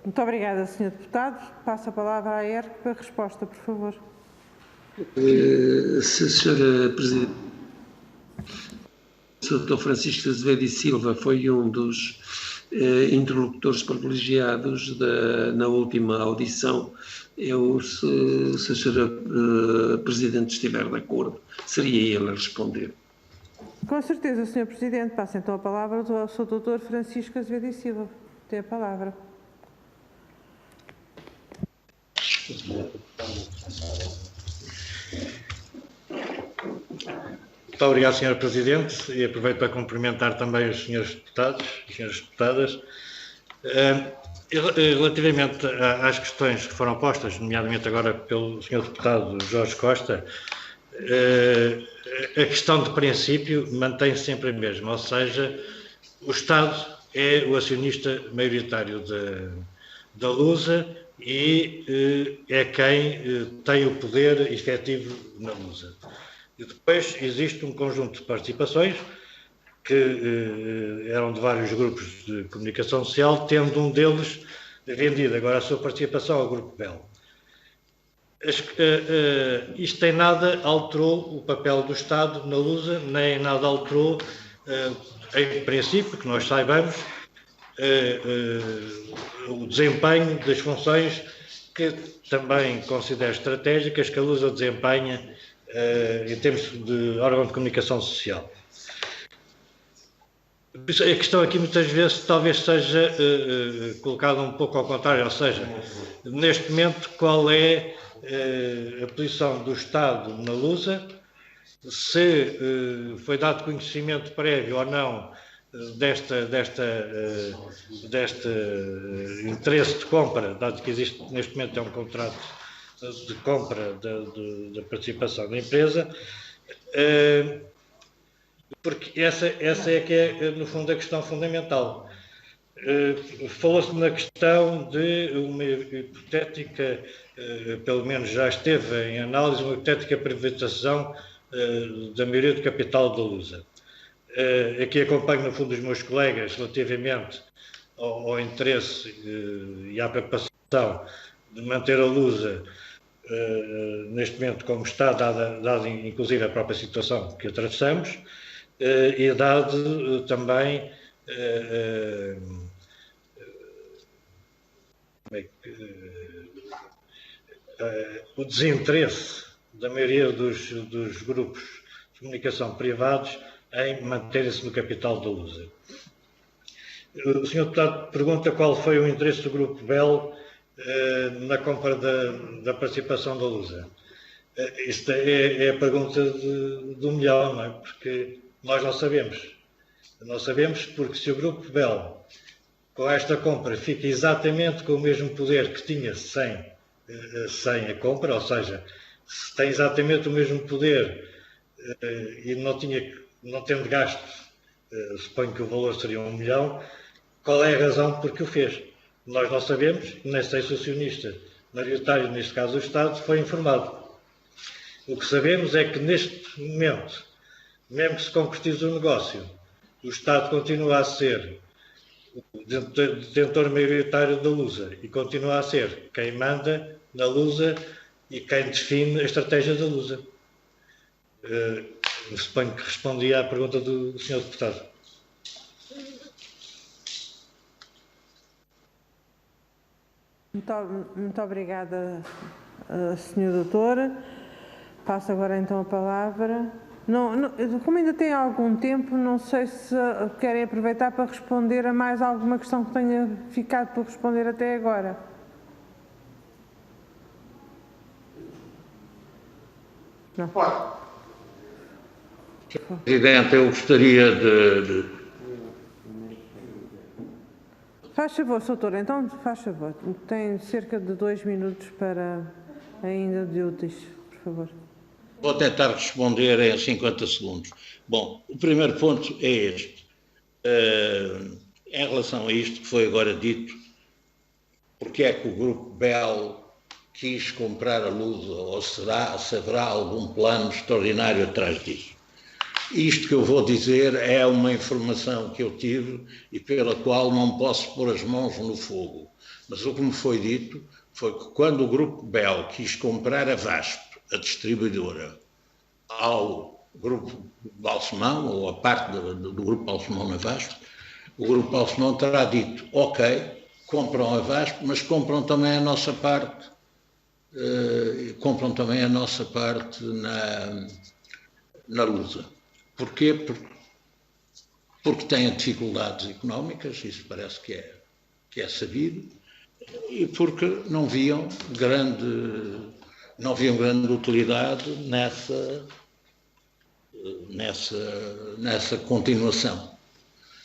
Muito obrigada, Sr. Deputado. Passo a palavra à ERC para a resposta, por favor. Sra. Presidente, o Dr. Francisco Azevedo e Silva foi um dos interlocutores privilegiados na última audição. Se a Sra. Presidente estiver de acordo, seria ele a responder. Com certeza, Sr. Presidente. Passo então a palavra ao Sr. Dr. Francisco Azevedo e Silva. Tem a palavra. Muito obrigado, Sr. Presidente, e aproveito para cumprimentar também os Srs. Deputados e Sras. Deputadas. Relativamente às questões que foram postas, nomeadamente agora pelo Sr. Deputado Jorge Costa, a questão de princípio mantém-se sempre a mesma, ou seja, o Estado é o acionista maioritário da Lusa e é quem tem o poder efetivo na Lusa. E depois existe um conjunto de participações que eram de vários grupos de comunicação social, tendo um deles vendido agora a sua participação ao Grupo BEL. Isto em nada alterou o papel do Estado na Lusa, nem nada alterou, em princípio, que nós saibamos, o desempenho das funções que também considero estratégicas que a Lusa desempenha em termos de órgão de comunicação social. A questão aqui muitas vezes talvez seja colocada um pouco ao contrário, ou seja, neste momento qual é a posição do Estado na Lusa, se foi dado conhecimento prévio ou não deste interesse de compra, dado que existe neste momento um contrato de compra da participação da empresa, porque essa é que é, no fundo, a questão fundamental. Falou-se na questão de uma hipotética, pelo menos já esteve em análise, uma hipotética privatização da maioria do capital da Lusa. Aqui acompanho, no fundo, os meus colegas relativamente ao interesse e à preocupação de manter a Lusa neste momento como está, dada inclusive a própria situação que atravessamos, e dado também o desinteresse da maioria dos grupos de comunicação privados em manterem-se no capital da Lusa. O Sr. Deputado pergunta qual foi o interesse do Grupo BEL na compra da participação da Lusa. Isto é a pergunta do milhão, não é? Porque nós não sabemos. Não sabemos porque se o Grupo BEL, com esta compra, fica exatamente com o mesmo poder que tinha sem a compra, ou seja, se tem exatamente o mesmo poder e não tendo gasto, suponho que o valor seria 1 milhão, qual é a razão por que o fez? Nós não sabemos, nem sei se o acionista maioritário, neste caso o Estado, foi informado. O que sabemos é que neste momento, mesmo que se concretize o negócio, o Estado continua a ser o detentor maioritário da Lusa e continua a ser quem manda na Lusa e quem define a estratégia da Lusa. Suponho que respondi à pergunta do Sr. Deputado. Muito obrigada, Sr. Doutor. Passo agora então a palavra. Como ainda tem algum tempo, não sei se querem aproveitar para responder a mais alguma questão que tenha ficado por responder até agora. Não. Presidente, eu gostaria de... Faz favor, Sr. Doutor, então faz favor. Tem cerca de 2 minutos para ainda de úteis, por favor. Vou tentar responder em 50 segundos. Bom, o primeiro ponto é este. Em relação a isto que foi agora dito, porque é que o Grupo Bell quis comprar a Lusa, ou se haverá algum plano extraordinário atrás disso? Isto que eu vou dizer é uma informação que eu tive e pela qual não posso pôr as mãos no fogo. Mas o que me foi dito foi que quando o Grupo Bell quis comprar a VASP, a distribuidora, ao Grupo Balsemão, ou a parte do Grupo Balsemão na VASP, o Grupo Balsemão terá dito, ok, compram a VASP, mas compram também a nossa parte, na Lusa. Porquê? Porque têm dificuldades económicas, isso parece que é sabido, e porque não viam grande utilidade nessa continuação.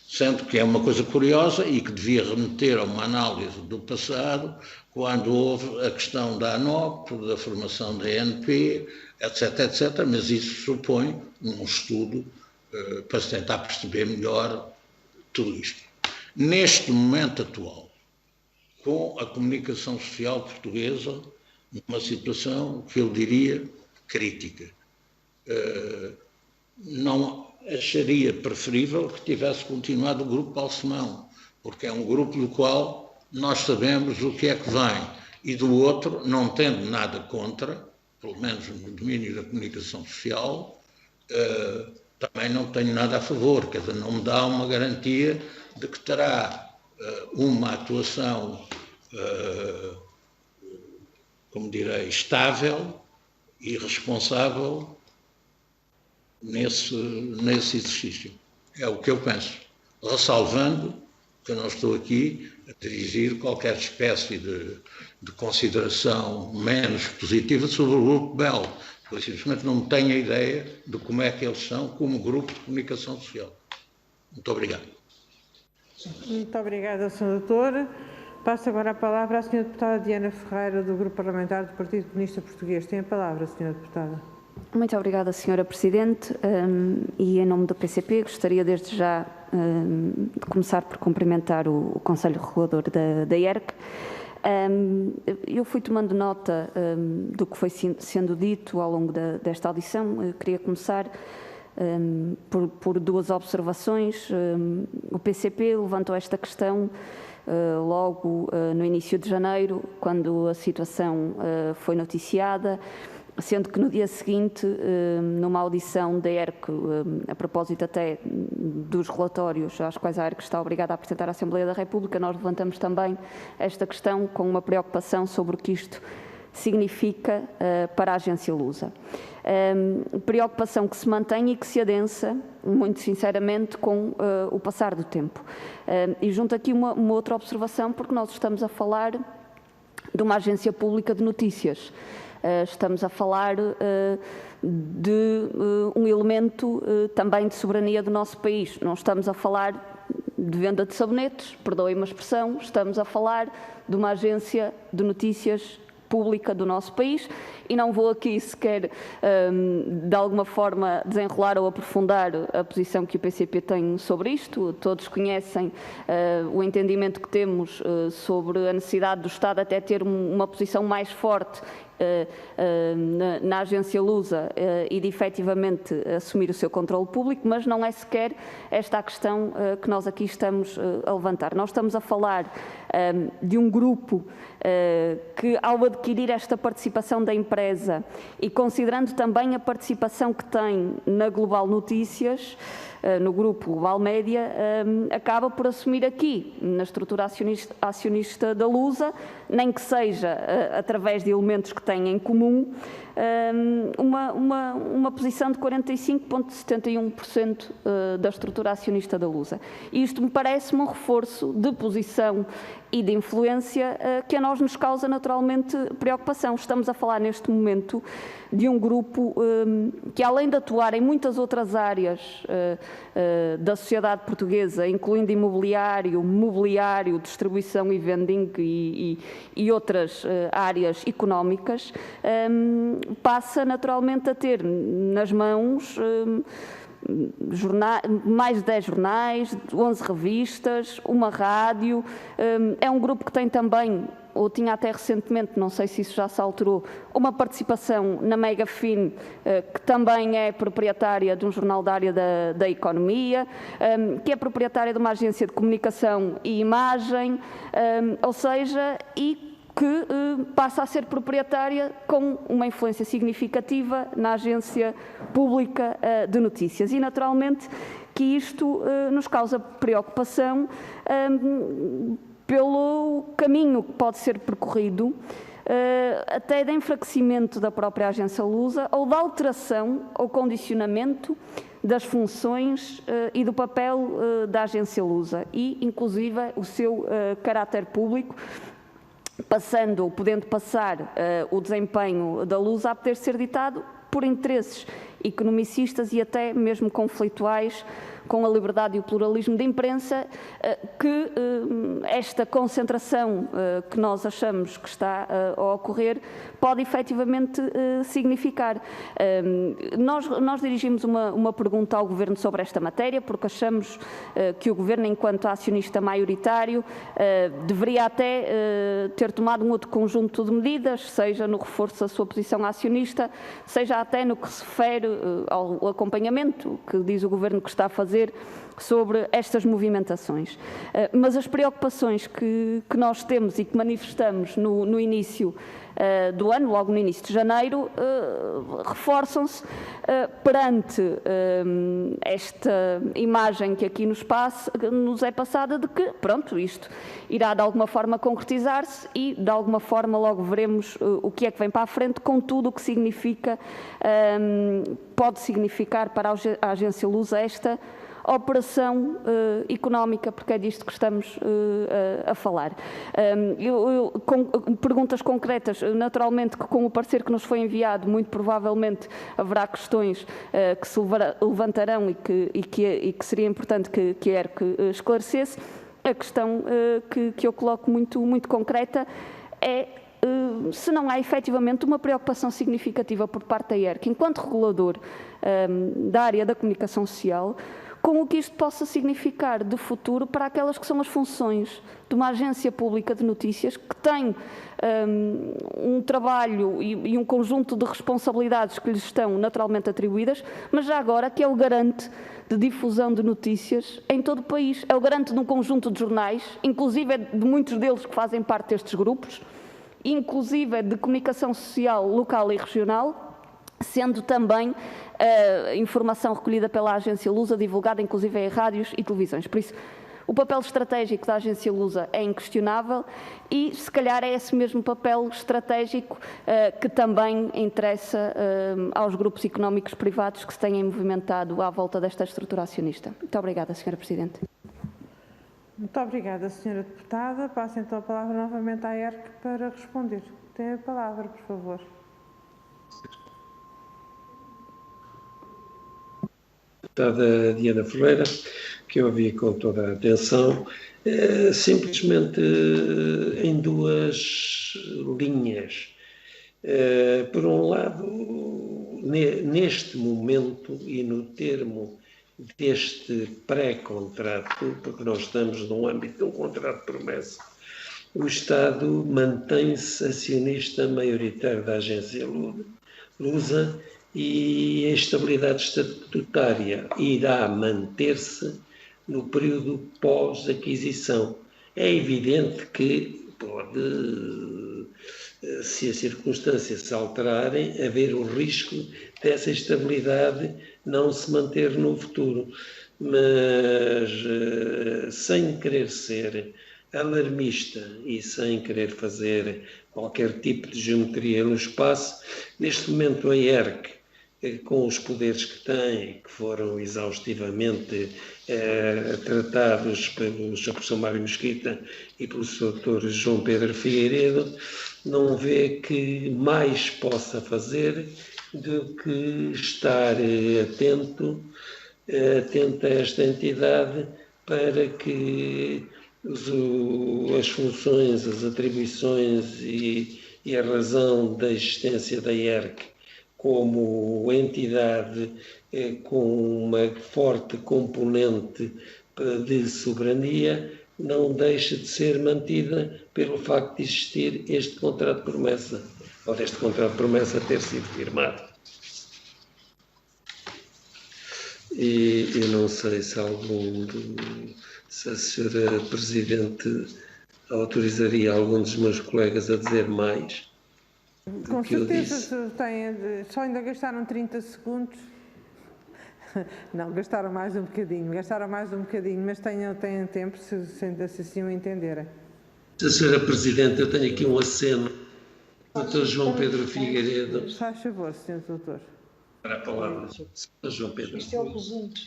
Sendo que é uma coisa curiosa e que devia remeter a uma análise do passado, quando houve a questão da ANOP, da formação da ANP, etc., mas isso supõe um estudo para se tentar perceber melhor tudo isto. Neste momento atual, com a comunicação social portuguesa, numa situação que eu diria crítica, não acharia preferível que tivesse continuado o Grupo Balsemão, porque é um grupo do qual nós sabemos o que é que vem, e do outro, não tendo nada contra, pelo menos no domínio da comunicação social, também não tenho nada a favor, quer dizer, não me dá uma garantia de que terá uma atuação, como direi, estável e responsável nesse exercício. É o que eu penso. Ressalvando que eu não estou aqui a dirigir qualquer espécie de consideração menos positiva sobre o Grupo Bell, pois simplesmente não tenho a ideia de como é que eles são como grupo de comunicação social. Muito obrigado. Muito obrigada, Sr. Doutor. Passo agora a palavra à Sra. Deputada Diana Ferreira, do Grupo Parlamentar do Partido Comunista Português. Tem a palavra, Sra. Deputada. Muito obrigada, Sra. Presidente, e em nome do PCP gostaria desde já de começar por cumprimentar o Conselho Regulador da IERC. Eu fui tomando nota do que foi sendo dito ao longo desta audição. Eu queria começar por duas observações. O PCP levantou esta questão logo no início de janeiro, quando a situação foi noticiada, sendo que no dia seguinte, numa audição da ERC, a propósito até dos relatórios às quais a ERC está obrigada a apresentar à Assembleia da República, nós levantamos também esta questão com uma preocupação sobre o que isto significa para a agência Lusa. Preocupação que se mantém e que se adensa, muito sinceramente, com o passar do tempo. E junto aqui uma outra observação, porque nós estamos a falar de uma agência pública de notícias. Estamos a falar de um elemento também de soberania do nosso país. Não estamos a falar de venda de sabonetes, perdoem-me a expressão, estamos a falar de uma agência de notícias pública do nosso país, e não vou aqui sequer de alguma forma desenrolar ou aprofundar a posição que o PCP tem sobre isto. Todos conhecem o entendimento que temos sobre a necessidade do Estado até ter uma posição mais forte na agência Lusa e de efetivamente assumir o seu controle público, mas não é sequer esta a questão que nós aqui estamos a levantar. Nós estamos a falar de um grupo que, ao adquirir esta participação da empresa e considerando também a participação que tem na Global Notícias, no grupo Global Média, acaba por assumir aqui, na estrutura acionista da Lusa, nem que seja através de elementos que têm em comum, uma posição de 45,71% da estrutura acionista da Lusa. E isto me parece-me um reforço de posição e de influência que a nós nos causa naturalmente preocupação. Estamos a falar neste momento de um grupo que, além de atuar em muitas outras áreas da sociedade portuguesa, incluindo imobiliário, mobiliário, distribuição e vending e outras áreas económicas, passa naturalmente a ter nas mãos mais de 10 jornais, 11 revistas, uma rádio. É um grupo que tem também, ou tinha até recentemente, não sei se isso já se alterou, uma participação na Megafin, que também é proprietária de um jornal da área da economia, que é proprietária de uma agência de comunicação e imagem, ou seja, e que passa a ser proprietária com uma influência significativa na agência pública de notícias. E, naturalmente, que isto nos causa preocupação pelo caminho que pode ser percorrido, até de enfraquecimento da própria agência Lusa ou de alteração ou condicionamento das funções e do papel da agência Lusa e, inclusive, o seu caráter público, podendo passar o desempenho da Lusa a poder ser ditado por interesses economicistas e até mesmo conflituais com a liberdade e o pluralismo da imprensa, que esta concentração que nós achamos que está a ocorrer pode efetivamente significar. Nós dirigimos uma pergunta ao Governo sobre esta matéria, porque achamos que o Governo, enquanto acionista maioritário, deveria até ter tomado um outro conjunto de medidas, seja no reforço da sua posição acionista, seja até no que se refere ao acompanhamento que diz o Governo que está a fazer sobre estas movimentações. Mas as preocupações que nós temos e que manifestamos no início do ano, logo no início de janeiro, reforçam-se perante esta imagem que aqui nos é passada de que, pronto, isto irá de alguma forma concretizar-se e de alguma forma logo veremos o que é que vem para a frente, com tudo o que significa, pode significar para a agência Lusa esta operação económica, porque é disto que estamos a falar. Com perguntas concretas, naturalmente que com o parecer que nos foi enviado, muito provavelmente haverá questões que se levantarão e que seria importante que a ERC esclarecesse. A questão que eu coloco muito concreta é se não há efetivamente uma preocupação significativa por parte da ERC, enquanto regulador da área da comunicação social, com o que isto possa significar de futuro para aquelas que são as funções de uma agência pública de notícias que tem um trabalho e um conjunto de responsabilidades que lhes estão naturalmente atribuídas, mas já agora que é o garante de difusão de notícias em todo o país, é o garante de um conjunto de jornais, inclusive de muitos deles que fazem parte destes grupos, inclusive de comunicação social local e regional, sendo também a informação recolhida pela agência Lusa divulgada inclusive em rádios e televisões. Por isso, o papel estratégico da agência Lusa é inquestionável e, se calhar, é esse mesmo papel estratégico que também interessa aos grupos económicos privados que se têm movimentado à volta desta estrutura acionista. Muito obrigada, Sra. Presidente. Muito obrigada, Sra. Deputada. Passo então a palavra novamente à ERC para responder. Tem a palavra, por favor. Deputada Diana Ferreira, que eu ouvi com toda a atenção, simplesmente em duas linhas. Por um lado, neste momento e no termo deste pré-contrato, porque nós estamos no âmbito de um contrato de promessa o Estado mantém-se acionista maioritário da agência Lusa e a estabilidade estatutária irá manter-se no período pós-aquisição. É evidente que pode, se as circunstâncias se alterarem, haver o risco dessa estabilidade não se manter no futuro. Mas, sem querer ser alarmista e sem querer fazer qualquer tipo de geometria no espaço, neste momento a IERC, com os poderes que tem, que foram exaustivamente tratados pelo Sr. Professor Mário Mesquita e pelo Sr. Dr. João Pedro Figueiredo, não vê que mais possa fazer do que estar atento a esta entidade para que as funções, as atribuições e a razão da existência da IERC como entidade com uma forte componente de soberania não deixe de ser mantida pelo facto de existir este contrato de promessa, ou deste contrato de promessa ter sido firmado. E eu não sei se se a senhora Presidente autorizaria algum dos meus colegas a dizer mais. Com certeza, só ainda gastaram 30 segundos. Não, gastaram mais um bocadinho, mas tenham tempo, se assim o entenderem. Senhora Presidente, eu tenho aqui um aceno. Dr. João Pedro Figueiredo. Faz favor, Sr. Doutor. Para a palavra. Sr. João Pedro. Isto é o conjunto.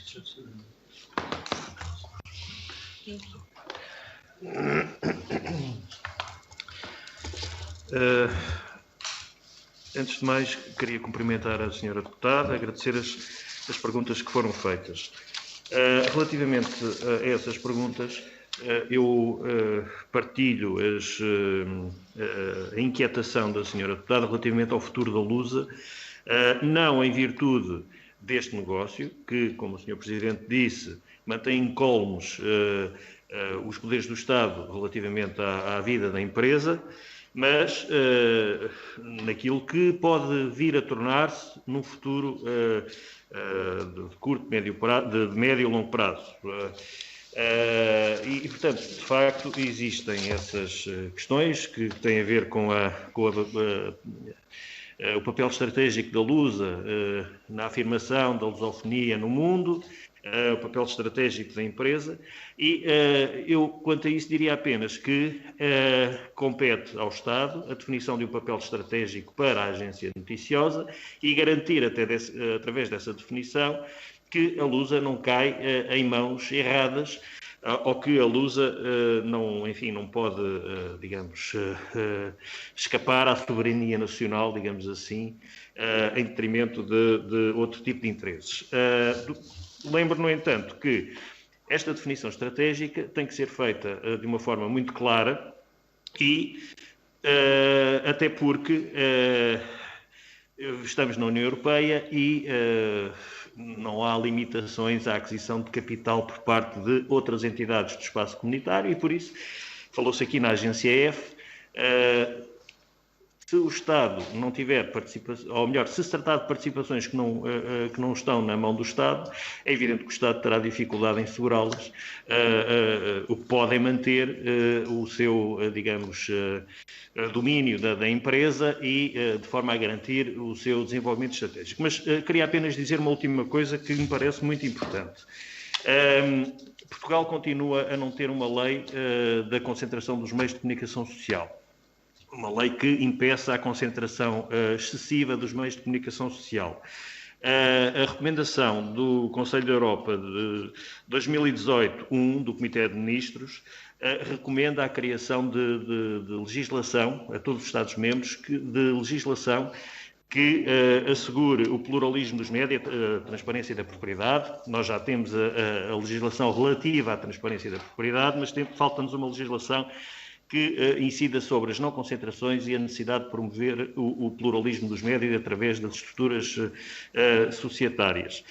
Antes de mais, queria cumprimentar a senhora deputada, agradecer as perguntas que foram feitas. Relativamente a essas perguntas, eu partilho a inquietação da senhora deputada relativamente ao futuro da Lusa, não em virtude deste negócio, que, como o senhor Presidente disse, mantém incólumes os poderes do Estado relativamente à vida da empresa, mas naquilo que pode vir a tornar-se num futuro de curto, de médio e longo prazo. E, portanto, de facto, existem essas questões que têm a ver com o papel estratégico da Lusa na afirmação da lusofonia no mundo, o papel estratégico da empresa, e eu, quanto a isso, diria apenas que compete ao Estado a definição de um papel estratégico para a agência noticiosa e garantir, através dessa definição, que a Lusa não cai em mãos erradas, ou que a Lusa não pode, digamos, escapar à soberania nacional, digamos assim, em detrimento de outro tipo de interesses. Lembro, no entanto, que esta definição estratégica tem que ser feita de uma forma muito clara e até porque estamos na União Europeia e não há limitações à aquisição de capital por parte de outras entidades do espaço comunitário e, por isso, falou-se aqui na agência F, se o Estado não tiver participação, ou melhor, se se tratar de participações que não estão na mão do Estado, é evidente que o Estado terá dificuldade em segurá-las, o que podem manter o seu, digamos, domínio da empresa e de forma a garantir o seu desenvolvimento estratégico. Mas queria apenas dizer uma última coisa que me parece muito importante. Portugal continua a não ter uma lei da concentração dos meios de comunicação social. Uma lei que impeça a concentração excessiva dos meios de comunicação social. A recomendação do Conselho da Europa de 2018-1 do Comitê de Ministros recomenda a criação de legislação a todos os Estados-membros de legislação que assegure o pluralismo dos médias, a transparência da propriedade. Nós já temos a legislação relativa à transparência da propriedade, mas falta-nos uma legislação que incida sobre as não concentrações e a necessidade de promover o pluralismo dos médias através das estruturas societárias.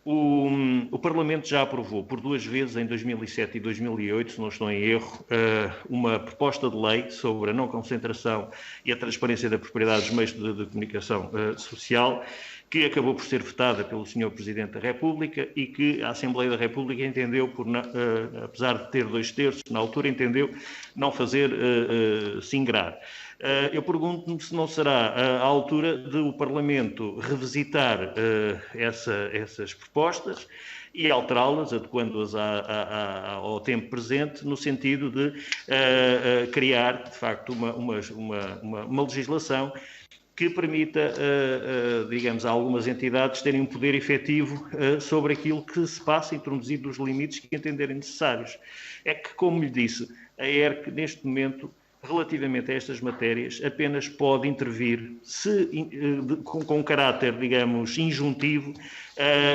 O Parlamento já aprovou por 2 vezes, em 2007 e 2008, se não estou em erro, uma proposta de lei sobre a não concentração e a transparência da propriedade dos meios de comunicação social, que acabou por ser votada pelo Sr. Presidente da República e que a Assembleia da República entendeu, apesar de ter 2/3, na altura entendeu não fazer singrar. Eu pergunto-me se não será a altura de o Parlamento revisitar essas propostas e alterá-las, adequando-as ao tempo presente, no sentido de criar, de facto, uma legislação que permita, digamos, a algumas entidades terem um poder efetivo sobre aquilo que se passa, introduzindo os limites que entenderem necessários. É que, como lhe disse, a ERC, neste momento, relativamente a estas matérias, apenas pode intervir com caráter, digamos, injuntivo,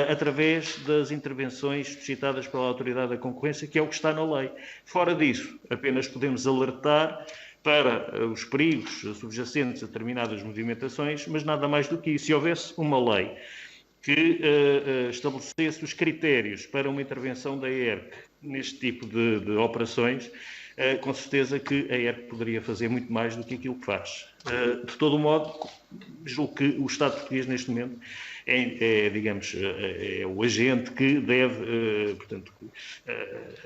através das intervenções suscitadas pela Autoridade da Concorrência, que é o que está na lei. Fora disso, apenas podemos alertar para os perigos subjacentes a determinadas movimentações, mas nada mais do que isso. Se houvesse uma lei que estabelecesse os critérios para uma intervenção da ERC neste tipo de operações, com certeza que a ERC poderia fazer muito mais do que aquilo que faz. De todo o modo, julgo que o Estado português, neste momento, digamos, é o agente que deve, portanto,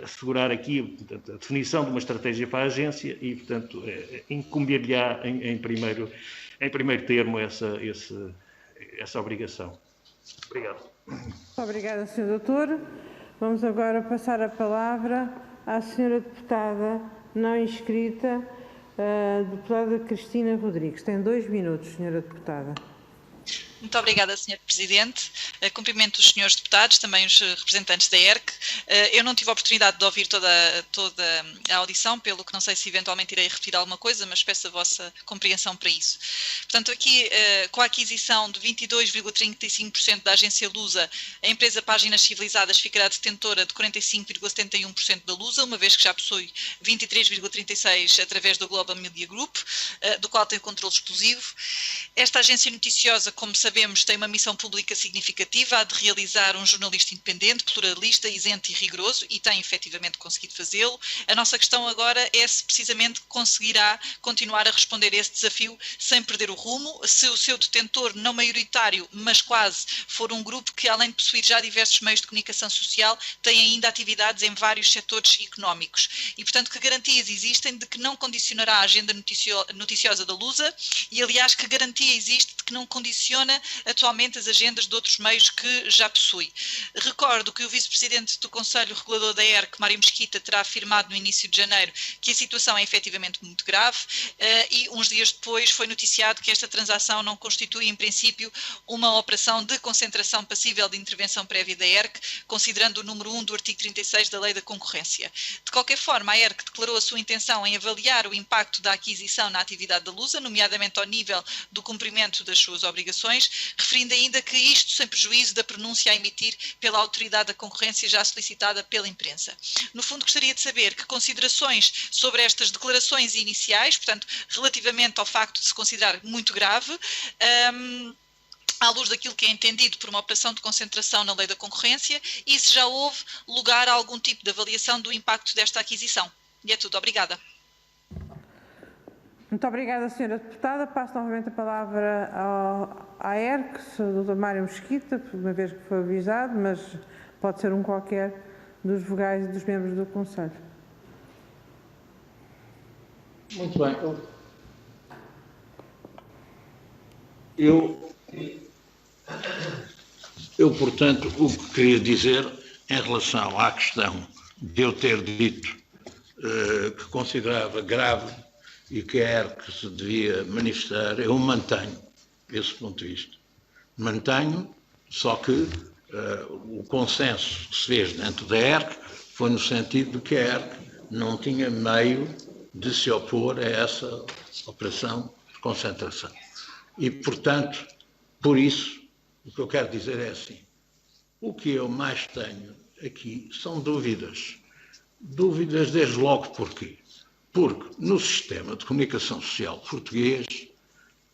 assegurar aqui, portanto, a definição de uma estratégia para a agência e, portanto, incumbir-lhe-á em primeiro termo essa obrigação. Obrigado. Obrigada, Sr. Doutor. Vamos agora passar a palavra à Sra. Deputada não inscrita, deputada Cristina Rodrigues. Tem 2 minutos, Sra. Deputada. Muito obrigada, Sr. Presidente. Cumprimento os senhores deputados, também os representantes da ERC. Eu não tive a oportunidade de ouvir toda a audição, pelo que não sei se eventualmente irei repetir alguma coisa, mas peço a vossa compreensão para isso. Portanto, aqui, com a aquisição de 22,35% da agência Lusa, a empresa Páginas Civilizadas ficará detentora de 45,71% da Lusa, uma vez que já possui 23,36% através do Global Media Group, do qual tem controle exclusivo. Esta agência noticiosa, como sabemos, tem uma missão pública significativa, a de realizar um jornalista independente, pluralista, isento e rigoroso, e tem efetivamente conseguido fazê-lo. A nossa questão agora é se precisamente conseguirá continuar a responder a esse desafio sem perder o rumo, se o seu detentor, não maioritário, mas quase, for um grupo que, além de possuir já diversos meios de comunicação social, tem ainda atividades em vários setores económicos. E, portanto, que garantias existem de que não condicionará a agenda noticiosa da Lusa e, aliás, que garantia existe de que não condiciona atualmente as agendas de outros meios que já possui. Recordo que o vice-presidente do Conselho Regulador da ERC, Mário Mesquita, terá afirmado no início de janeiro que a situação é efetivamente muito grave e uns dias depois foi noticiado que esta transação não constitui, em princípio, uma operação de concentração passível de intervenção prévia da ERC, considerando o número 1 do artigo 36 da Lei da Concorrência. De qualquer forma, a ERC declarou a sua intenção em avaliar o impacto da aquisição na atividade da Lusa, nomeadamente ao nível do cumprimento das suas obrigações, referindo ainda que isto sem prejuízo da pronúncia a emitir pela Autoridade da Concorrência já solicitada pela imprensa. No fundo, gostaria de saber que considerações sobre estas declarações iniciais, portanto, relativamente ao facto de se considerar muito grave, à luz daquilo que é entendido por uma operação de concentração na Lei da Concorrência, e se já houve lugar a algum tipo de avaliação do impacto desta aquisição. E é tudo. Obrigada. Muito obrigada, Sra. Deputada. Passo novamente a palavra à ERC, o Dr. Mário Mesquita, uma vez que foi avisado, mas pode ser um qualquer dos vogais e dos membros do Conselho. Muito bem. Eu, portanto, o que queria dizer em relação à questão de eu ter dito que considerava grave e que a ERC se devia manifestar, eu mantenho esse ponto de vista. Mantenho, só que o consenso que se fez dentro da ERC foi no sentido de que a ERC não tinha meio de se opor a essa operação de concentração. E, portanto, por isso, o que eu quero dizer é assim, o que eu mais tenho aqui são dúvidas. Dúvidas desde logo porquê? Porque no sistema de comunicação social português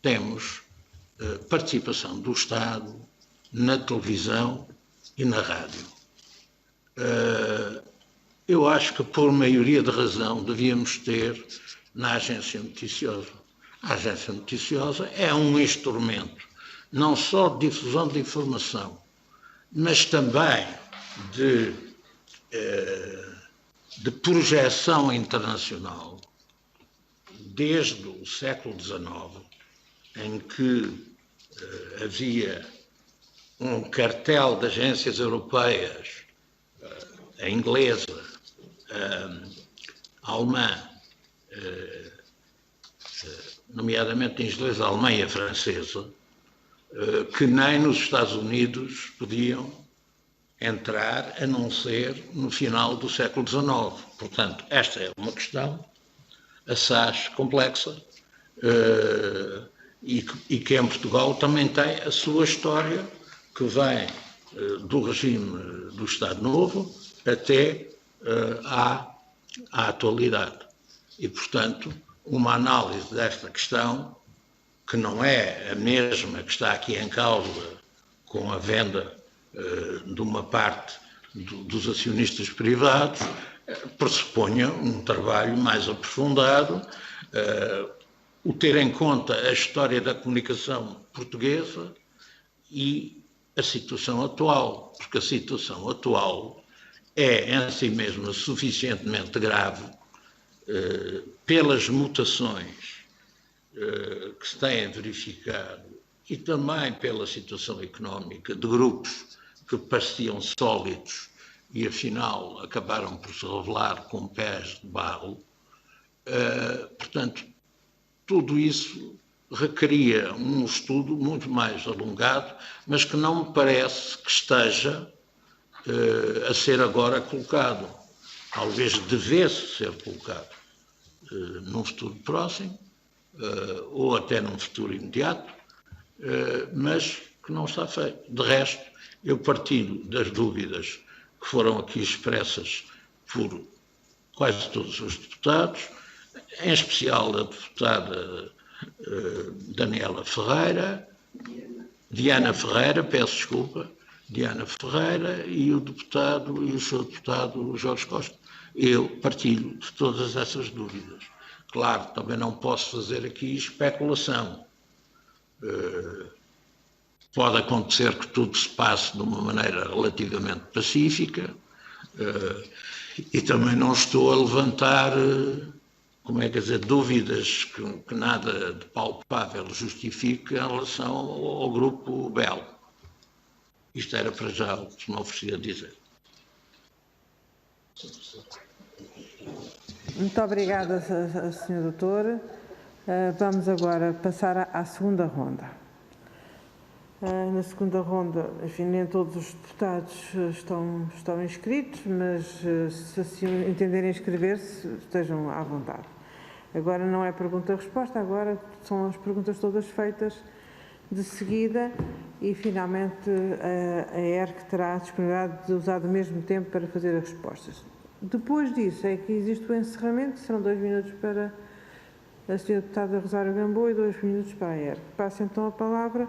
temos participação do Estado na televisão e na rádio. Eu acho que, por maioria de razão, devíamos ter na agência noticiosa. A agência noticiosa é um instrumento não só de difusão de informação, mas também de projeção internacional, desde o século XIX, em que havia um cartel de agências europeias, a inglesa, a alemã, nomeadamente em inglês, a alemã e a francesa, que nem nos Estados Unidos podiam entrar, a não ser no final do século XIX. Portanto, esta é uma questão assaz complexa e que em Portugal também tem a sua história, que vem do regime do Estado Novo até à atualidade. E, portanto, uma análise desta questão, que não é a mesma que está aqui em causa com a venda de uma parte dos acionistas privados, pressuponha um trabalho mais aprofundado, o ter em conta a história da comunicação portuguesa e a situação atual, porque a situação atual é em si mesma suficientemente grave pelas mutações que se têm verificado e também pela situação económica de grupos que pareciam sólidos e afinal acabaram por se revelar com pés de barro. Portanto, tudo isso requeria um estudo muito mais alongado, mas que não me parece que esteja a ser agora colocado. Talvez devesse ser colocado num futuro próximo, ou até num futuro imediato, mas que não está feito. De resto, eu partilho das dúvidas que foram aqui expressas por quase todos os deputados, em especial a deputada Diana Ferreira, peço desculpa, Diana Ferreira e o seu deputado Jorge Costa. Eu partilho de todas essas dúvidas. Claro, também não posso fazer aqui especulação. Pode acontecer que tudo se passe de uma maneira relativamente pacífica e também não estou a levantar, dúvidas que nada de palpável justifique em relação ao grupo Bell. Isto era para já o que me oferecia a dizer. Muito obrigada, Sr. Doutor. Vamos agora passar à segunda ronda. Na segunda ronda, enfim, nem todos os deputados estão inscritos, mas se assim entenderem inscrever-se, estejam à vontade. Agora não é pergunta-resposta, agora são as perguntas todas feitas de seguida e, finalmente, a ERC terá a disponibilidade de usar o mesmo tempo para fazer as respostas. Depois disso é que existe o encerramento, serão 2 minutos para a Sra. Deputada Rosário Gamboa e 2 minutos para a ERC. Passo então a palavra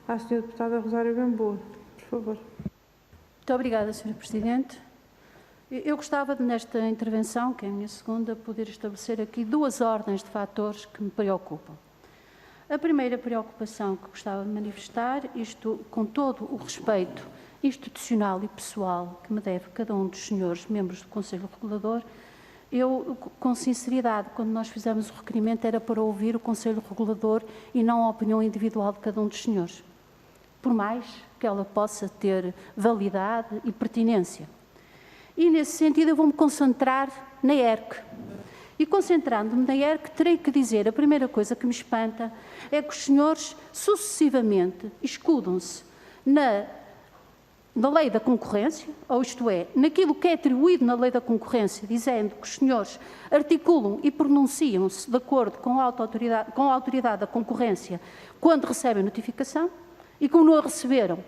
à Sra. Deputada Rosário Gamboa, por favor. Muito obrigada, Sra. Presidente. Eu gostava de, nesta intervenção, que é a minha segunda, poder estabelecer aqui 2 ordens de fatores que me preocupam. A primeira preocupação que gostava de manifestar, isto com todo o respeito institucional e pessoal que me deve cada um dos senhores membros do Conselho Regulador, eu, com sinceridade, quando nós fizemos o requerimento, era para ouvir o Conselho Regulador e não a opinião individual de cada um dos senhores, por mais que ela possa ter validade e pertinência. E, nesse sentido, eu vou-me concentrar na ERC. E, concentrando-me na ERC, terei que dizer, a primeira coisa que me espanta é que os senhores, sucessivamente, escudam-se na lei da concorrência, ou isto é, naquilo que é atribuído na lei da concorrência, dizendo que os senhores articulam e pronunciam-se de acordo com a autoridade da concorrência quando recebem notificação, e como não a receberam,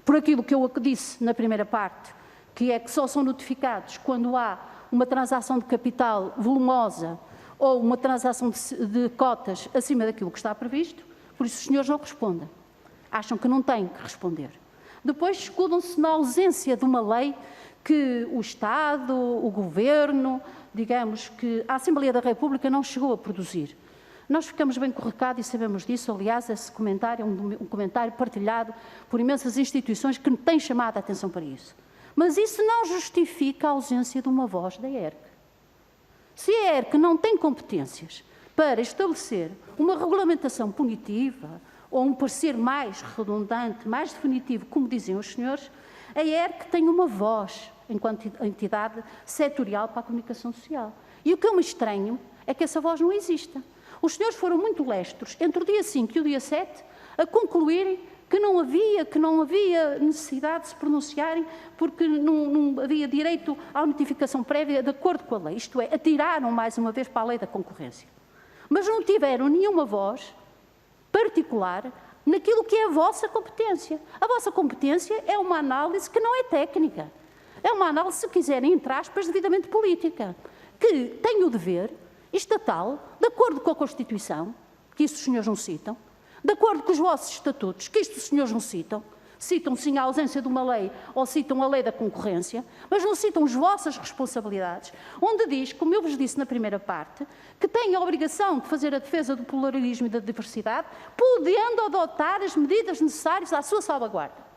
por aquilo que eu disse na primeira parte, que é que só são notificados quando há uma transação de capital volumosa ou uma transação de cotas acima daquilo que está previsto, por isso os senhores não respondem. Acham que não têm que responder. Depois escudam-se na ausência de uma lei que o Estado, o Governo, digamos que a Assembleia da República não chegou a produzir. Nós ficamos bem com o recado e sabemos disso. Aliás, esse comentário é um comentário partilhado por imensas instituições que têm chamado a atenção para isso. Mas isso não justifica a ausência de uma voz da ERC. Se a ERC não tem competências para estabelecer uma regulamentação punitiva ou um parecer mais redundante, mais definitivo, como diziam os senhores, a ERC tem uma voz enquanto entidade setorial para a comunicação social. E o que eu me estranho é que essa voz não exista. Os senhores foram muito lestros, entre o dia 5 e o dia 7, a concluírem que não havia necessidade de se pronunciarem porque não havia direito à notificação prévia de acordo com a lei. Isto é, atiraram mais uma vez para a lei da concorrência. Mas não tiveram nenhuma voz particular naquilo que é a vossa competência. A vossa competência é uma análise que não é técnica. É uma análise, se quiserem, entre aspas, devidamente política, que tem o dever estatal, de acordo com a Constituição, que isso os senhores não citam, de acordo com os vossos estatutos, que isto os senhores não citam, citam sim a ausência de uma lei ou citam a lei da concorrência, mas não citam as vossas responsabilidades, onde diz, como eu vos disse na primeira parte, que têm a obrigação de fazer a defesa do pluralismo e da diversidade, podendo adotar as medidas necessárias à sua salvaguarda.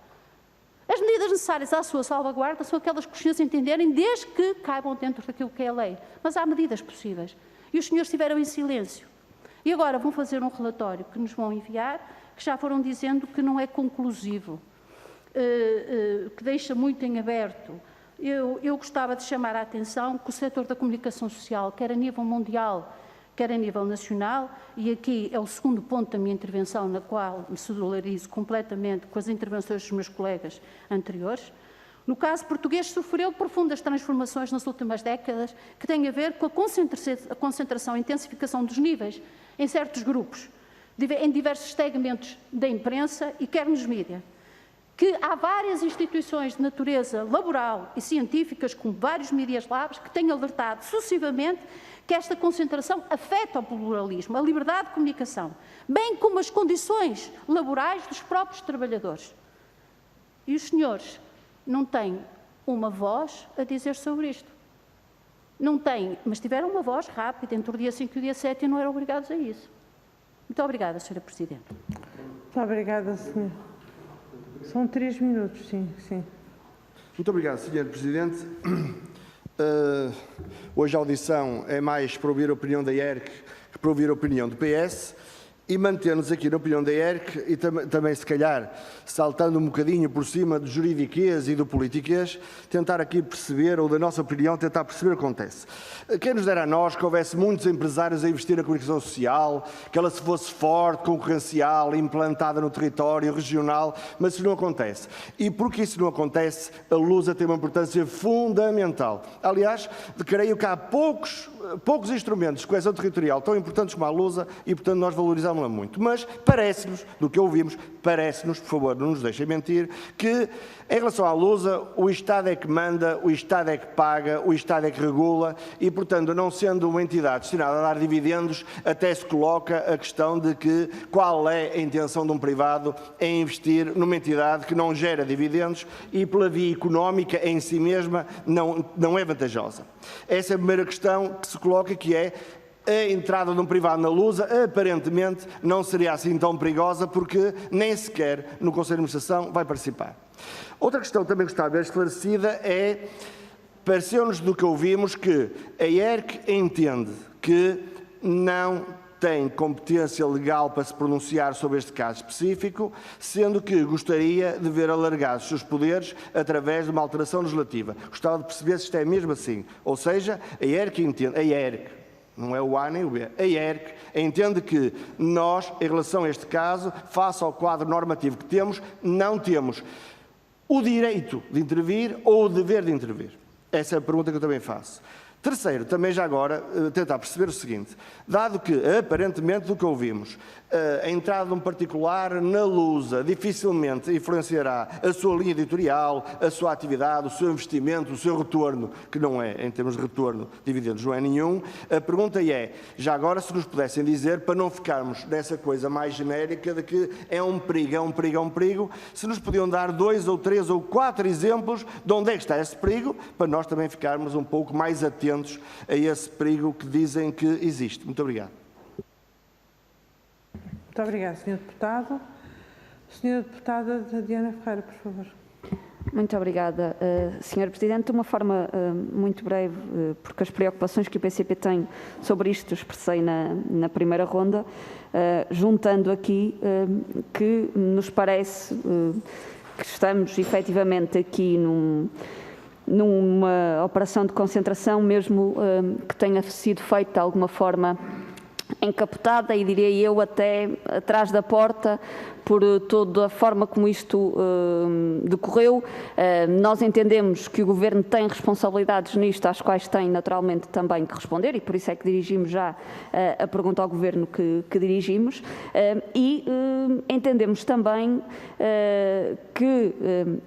As medidas necessárias à sua salvaguarda são aquelas que os senhores entenderem desde que caibam dentro daquilo que é a lei. Mas há medidas possíveis. E os senhores estiveram em silêncio. E agora vão fazer um relatório que nos vão enviar, que já foram dizendo que não é conclusivo, que deixa muito em aberto. Eu gostava de chamar a atenção que o setor da comunicação social, quer a nível mundial, quer a nível nacional, e aqui é o segundo ponto da minha intervenção, na qual me solidarizo completamente com as intervenções dos meus colegas anteriores. No caso português, sofreu profundas transformações nas últimas décadas, que têm a ver com a concentração e intensificação dos níveis em certos grupos, em diversos segmentos da imprensa e quer nos mídias. Que há várias instituições de natureza laboral e científicas, como vários Media Labs, que têm alertado sucessivamente que esta concentração afeta o pluralismo, a liberdade de comunicação, bem como as condições laborais dos próprios trabalhadores. E os senhores não têm uma voz a dizer sobre isto. Não têm, mas tiveram uma voz rápida entre o dia 5 e o dia 7 e não eram obrigados a isso. Muito obrigada, Sra. Presidente. Muito obrigada, Sra. São 3 minutos, sim. Muito obrigado, Sr. Presidente. Hoje a audição é mais para ouvir a opinião da ERC que para ouvir a opinião do PS e manter-nos aqui na opinião da ERC e também, se calhar, saltando um bocadinho por cima do juridiquês e do politiquês, tentar aqui perceber, ou da nossa opinião, tentar perceber o que acontece. Quem nos dera a nós que houvesse muitos empresários a investir na comunicação social, que ela se fosse forte, concorrencial, implantada no território regional, mas isso não acontece. E porque isso não acontece, a Lusa tem uma importância fundamental. Aliás, creio que há poucos instrumentos de coesão territorial tão importantes como a Lusa e, portanto, nós valorizamos muito, mas parece-nos, do que ouvimos, parece-nos, por favor, não nos deixem mentir, que em relação à Lusa, o Estado é que manda, o Estado é que paga, o Estado é que regula e, portanto, não sendo uma entidade destinada a dar dividendos, até se coloca a questão de que qual é a intenção de um privado em investir numa entidade que não gera dividendos e, pela via económica em si mesma, não é vantajosa. Essa é a primeira questão que se coloca, que é a entrada de um privado na Lusa, aparentemente, não seria assim tão perigosa, porque nem sequer no Conselho de Administração vai participar. Outra questão que também gostava de ver esclarecida é, pareceu-nos do que ouvimos, que a ERC entende que não tem competência legal para se pronunciar sobre este caso específico, sendo que gostaria de ver alargados os seus poderes através de uma alteração legislativa. Gostava de perceber se isto é mesmo assim. Ou seja, a ERC entende, não é o A nem o B. A ERC entende que nós, em relação a este caso, face ao quadro normativo que temos, não temos o direito de intervir ou o dever de intervir. Essa é a pergunta que eu também faço. Terceiro, também já agora, tentar perceber o seguinte, dado que, aparentemente, do que ouvimos, a entrada de um particular na Lusa dificilmente influenciará a sua linha editorial, a sua atividade, o seu investimento, o seu retorno, que não é, em termos de retorno, dividendos, não é nenhum. A pergunta é, já agora, se nos pudessem dizer, para não ficarmos nessa coisa mais genérica de que é um perigo, é um perigo, é um perigo, se nos podiam dar 2 ou 3 ou 4 exemplos de onde é que está esse perigo, para nós também ficarmos um pouco mais atentos a esse perigo que dizem que existe. Muito obrigado. Muito obrigada, Sr. Deputado. Senhora Deputada Diana Ferreira, por favor. Muito obrigada, Sr. Presidente. De uma forma muito breve, porque as preocupações que o PCP tem sobre isto expressei na primeira ronda, juntando aqui que nos parece que estamos efetivamente aqui numa operação de concentração, mesmo que tenha sido feita de alguma forma encapotada e, diria eu, até atrás da porta, por toda a forma como isto decorreu. Nós entendemos que o Governo tem responsabilidades nisto, às quais tem naturalmente também que responder, e por isso é que dirigimos já a pergunta ao Governo que dirigimos, e entendemos também que,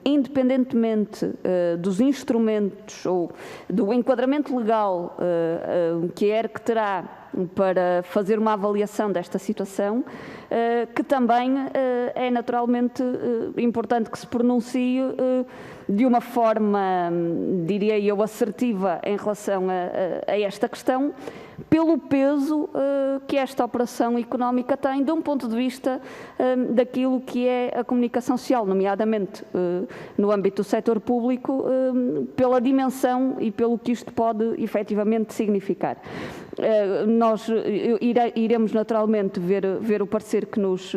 independentemente dos instrumentos ou do enquadramento legal que a ERC terá para fazer uma avaliação desta situação, que também é naturalmente importante que se pronuncie de uma forma, diria eu, assertiva em relação a esta questão, pelo peso que esta operação económica tem, de um ponto de vista daquilo que é a comunicação social, nomeadamente no âmbito do setor público, pela dimensão e pelo que isto pode efetivamente significar. Nós iremos naturalmente ver o parecer que nos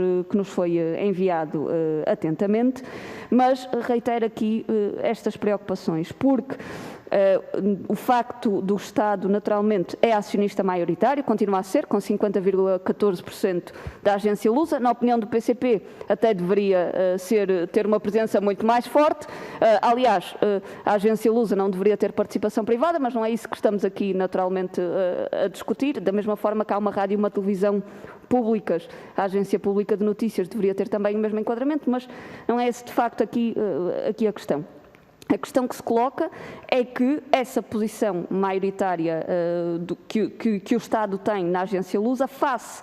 foi enviado atentamente, mas reitero aqui estas preocupações, porque o facto do Estado, naturalmente, é acionista maioritário, continua a ser, com 50,14% da agência Lusa. Na opinião do PCP, até deveria ter uma presença muito mais forte. Aliás, a agência Lusa não deveria ter participação privada, mas não é isso que estamos aqui, naturalmente, a discutir. Da mesma forma que há uma rádio e uma televisão públicas, a Agência Pública de Notícias deveria ter também o mesmo enquadramento, mas não é esse, de facto, aqui a questão. A questão que se coloca é que essa posição maioritária que o Estado tem na agência Lusa, face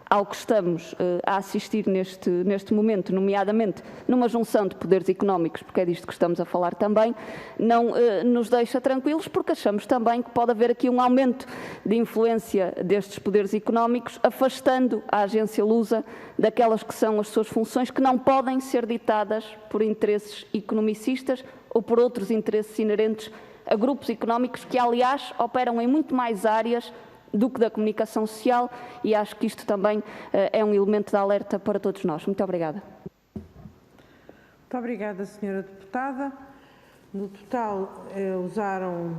ao que estamos a assistir neste momento, nomeadamente numa junção de poderes económicos, porque é disto que estamos a falar também, não nos deixa tranquilos, porque achamos também que pode haver aqui um aumento de influência destes poderes económicos, afastando a agência Lusa daquelas que são as suas funções, que não podem ser ditadas por interesses economicistas ou por outros interesses inerentes a grupos económicos que, aliás, operam em muito mais áreas do que da comunicação social, e acho que isto também é um elemento de alerta para todos nós. Muito obrigada. Muito obrigada, Sra. Deputada. No total, usaram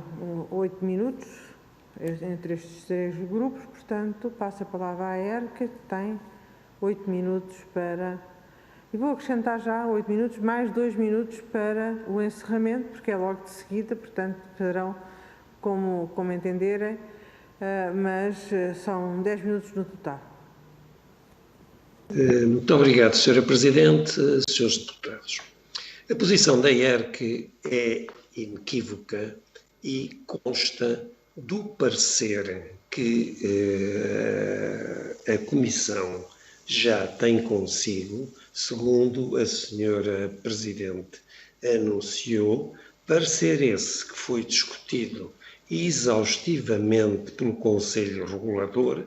8 minutos entre estes 3 grupos, portanto, passo a palavra à ERC, que tem 8 minutos para... E vou acrescentar já 8 minutos, mais 2 minutos para o encerramento, porque é logo de seguida, portanto, poderão, como entenderem, mas são 10 minutos no total. Muito obrigado, Sra. Presidente, Srs. Deputados. A posição da ERC é inequívoca e consta do parecer que a Comissão já tem consigo, segundo a Sra. Presidente anunciou, parecer esse que foi discutido exaustivamente pelo Conselho Regulador,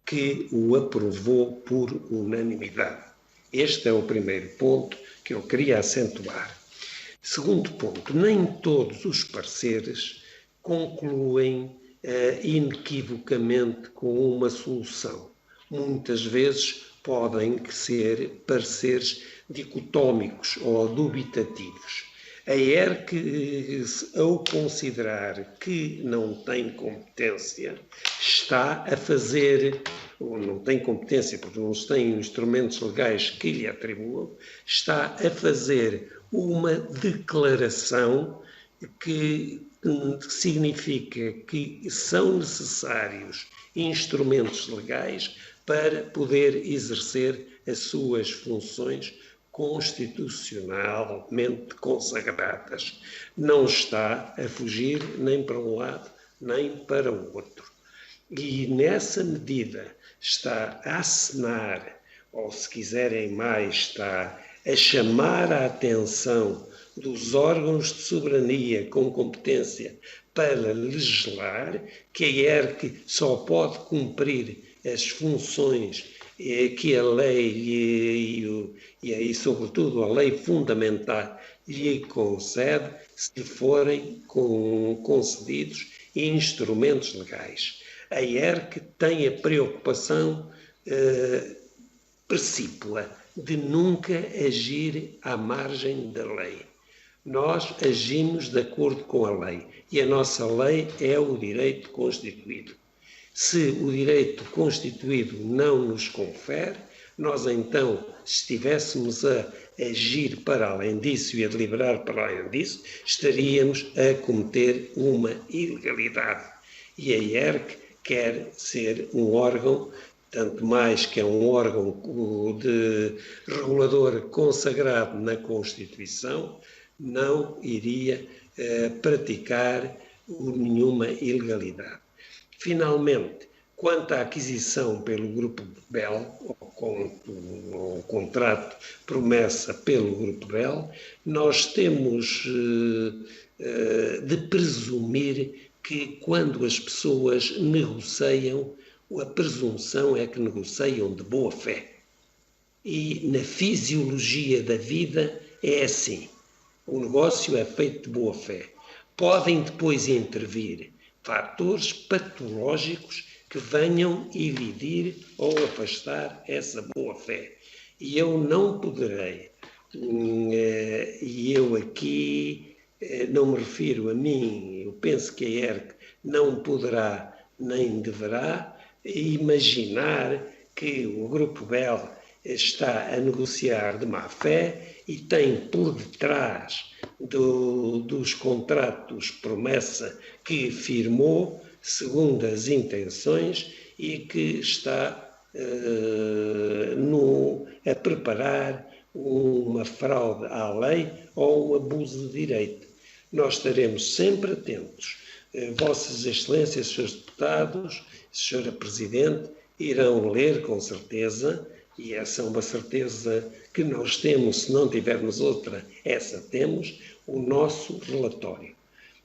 que o aprovou por unanimidade. Este é o primeiro ponto que eu queria acentuar. Segundo ponto, nem todos os pareceres concluem inequivocamente com uma solução. Muitas vezes podem ser pareceres dicotómicos ou dubitativos. A ERC, ao considerar que não tem competência, está a fazer, ou não tem competência porque não tem instrumentos legais que lhe atribuam, está a fazer uma declaração que significa que são necessários instrumentos legais para poder exercer as suas funções constitucionalmente consagradas. Não está a fugir nem para um lado nem para o outro. E nessa medida está a acenar, ou se quiserem mais, está a chamar a atenção dos órgãos de soberania com competência para legislar, que a ERC só pode cumprir as funções que a lei e sobretudo a lei fundamental lhe concede, se forem concedidos instrumentos legais. A ERC tem a preocupação precípua de nunca agir à margem da lei. Nós agimos de acordo com a lei e a nossa lei é o direito constituído. Se o direito constituído não nos confere, nós então, se estivéssemos a agir para além disso e a deliberar para além disso, estaríamos a cometer uma ilegalidade. E a ERC quer ser um órgão, tanto mais que é um órgão de regulador consagrado na Constituição, não iria praticar nenhuma ilegalidade. Finalmente, quanto à aquisição pelo Grupo Bell, ou contrato promessa pelo Grupo Bell, nós temos de presumir que quando as pessoas negociam, a presunção é que negociam de boa fé. E na fisiologia da vida é assim. O negócio é feito de boa fé. Podem depois intervir fatores patológicos que venham evidir ou afastar essa boa fé. E eu não poderei, e eu aqui não me refiro a mim, eu penso que a ERC não poderá nem deverá imaginar que o Grupo Bell está a negociar de má fé e tem por detrás dos contratos promessa que firmou, segundo as intenções, e que está a preparar uma fraude à lei ou um abuso de direito. Nós estaremos sempre atentos. Vossas Excelências, Srs. Deputados, Sra. Presidente, irão ler com certeza, e essa é uma certeza que nós temos, se não tivermos outra, essa temos, o nosso relatório,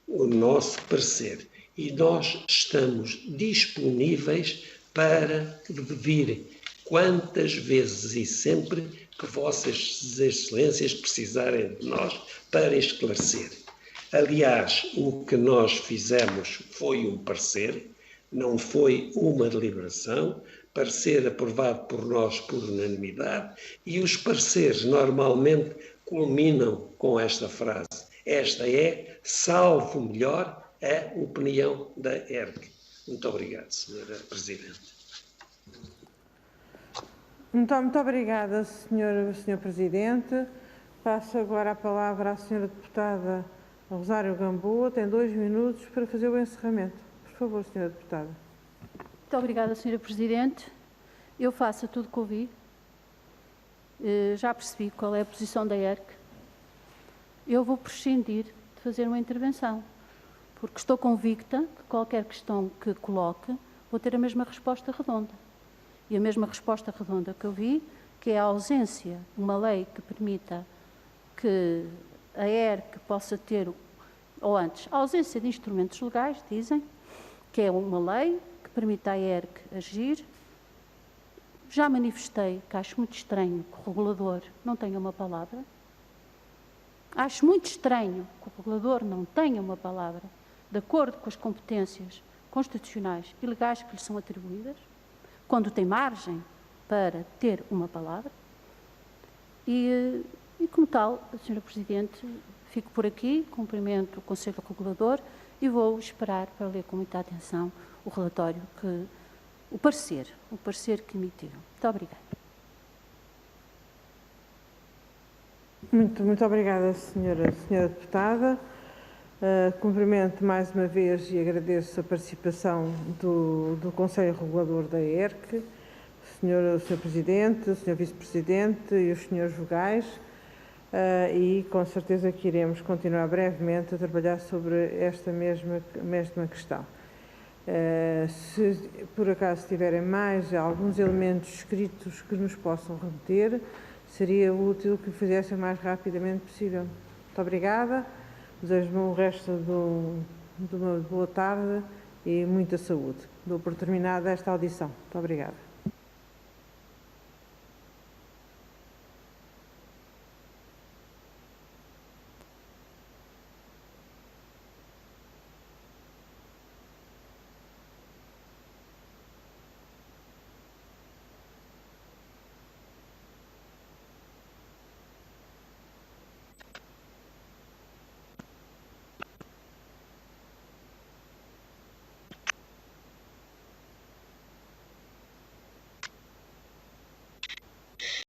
o nosso parecer. E nós estamos disponíveis para vir quantas vezes e sempre que Vossas Excelências precisarem de nós para esclarecer. Aliás, o que nós fizemos foi um parecer, não foi uma deliberação, parecer aprovado por nós por unanimidade, e os pareceres normalmente culminam com esta frase. Esta é, salvo melhor, a opinião da ERC. Muito obrigado, Sra. Presidente. Muito obrigada, Sr. Presidente. Passo agora a palavra à Sra. Deputada Rosário Gamboa. Tem 2 minutos para fazer o encerramento. Por favor, Sra. Deputada. Muito obrigada, Sra. Presidente. Eu faço tudo que ouvi. Já percebi qual é a posição da ERC. Eu vou prescindir de fazer uma intervenção, porque estou convicta que qualquer questão que coloque, vou ter a mesma resposta redonda. E a mesma resposta redonda que eu vi, que é a ausência de uma lei que permita que a ERC possa ter, ou antes, a ausência de instrumentos legais, dizem, que é uma lei que permita à ERC agir. Já manifestei que acho muito estranho que o regulador não tenha uma palavra. Acho muito estranho que o regulador não tenha uma palavra de acordo com as competências constitucionais e legais que lhe são atribuídas, quando tem margem para ter uma palavra. E como tal, Sra. Presidente, fico por aqui, cumprimento o Conselho Regulador e vou esperar para ler com muita atenção o relatório, o parecer que emitiram. Muito obrigada. Muito obrigada, senhora Deputada. Cumprimento mais uma vez e agradeço a participação do Conselho Regulador da ERC, o Sr. Presidente, o Sr. Vice-Presidente e os Srs. Vogais, e com certeza que iremos continuar brevemente a trabalhar sobre esta mesma questão. Se por acaso tiverem mais alguns elementos escritos que nos possam remeter, seria útil que o fizessem o mais rapidamente possível. Muito obrigada. Desejo-me o resto de uma boa tarde e muita saúde. Dou por terminada esta audição. Muito obrigada.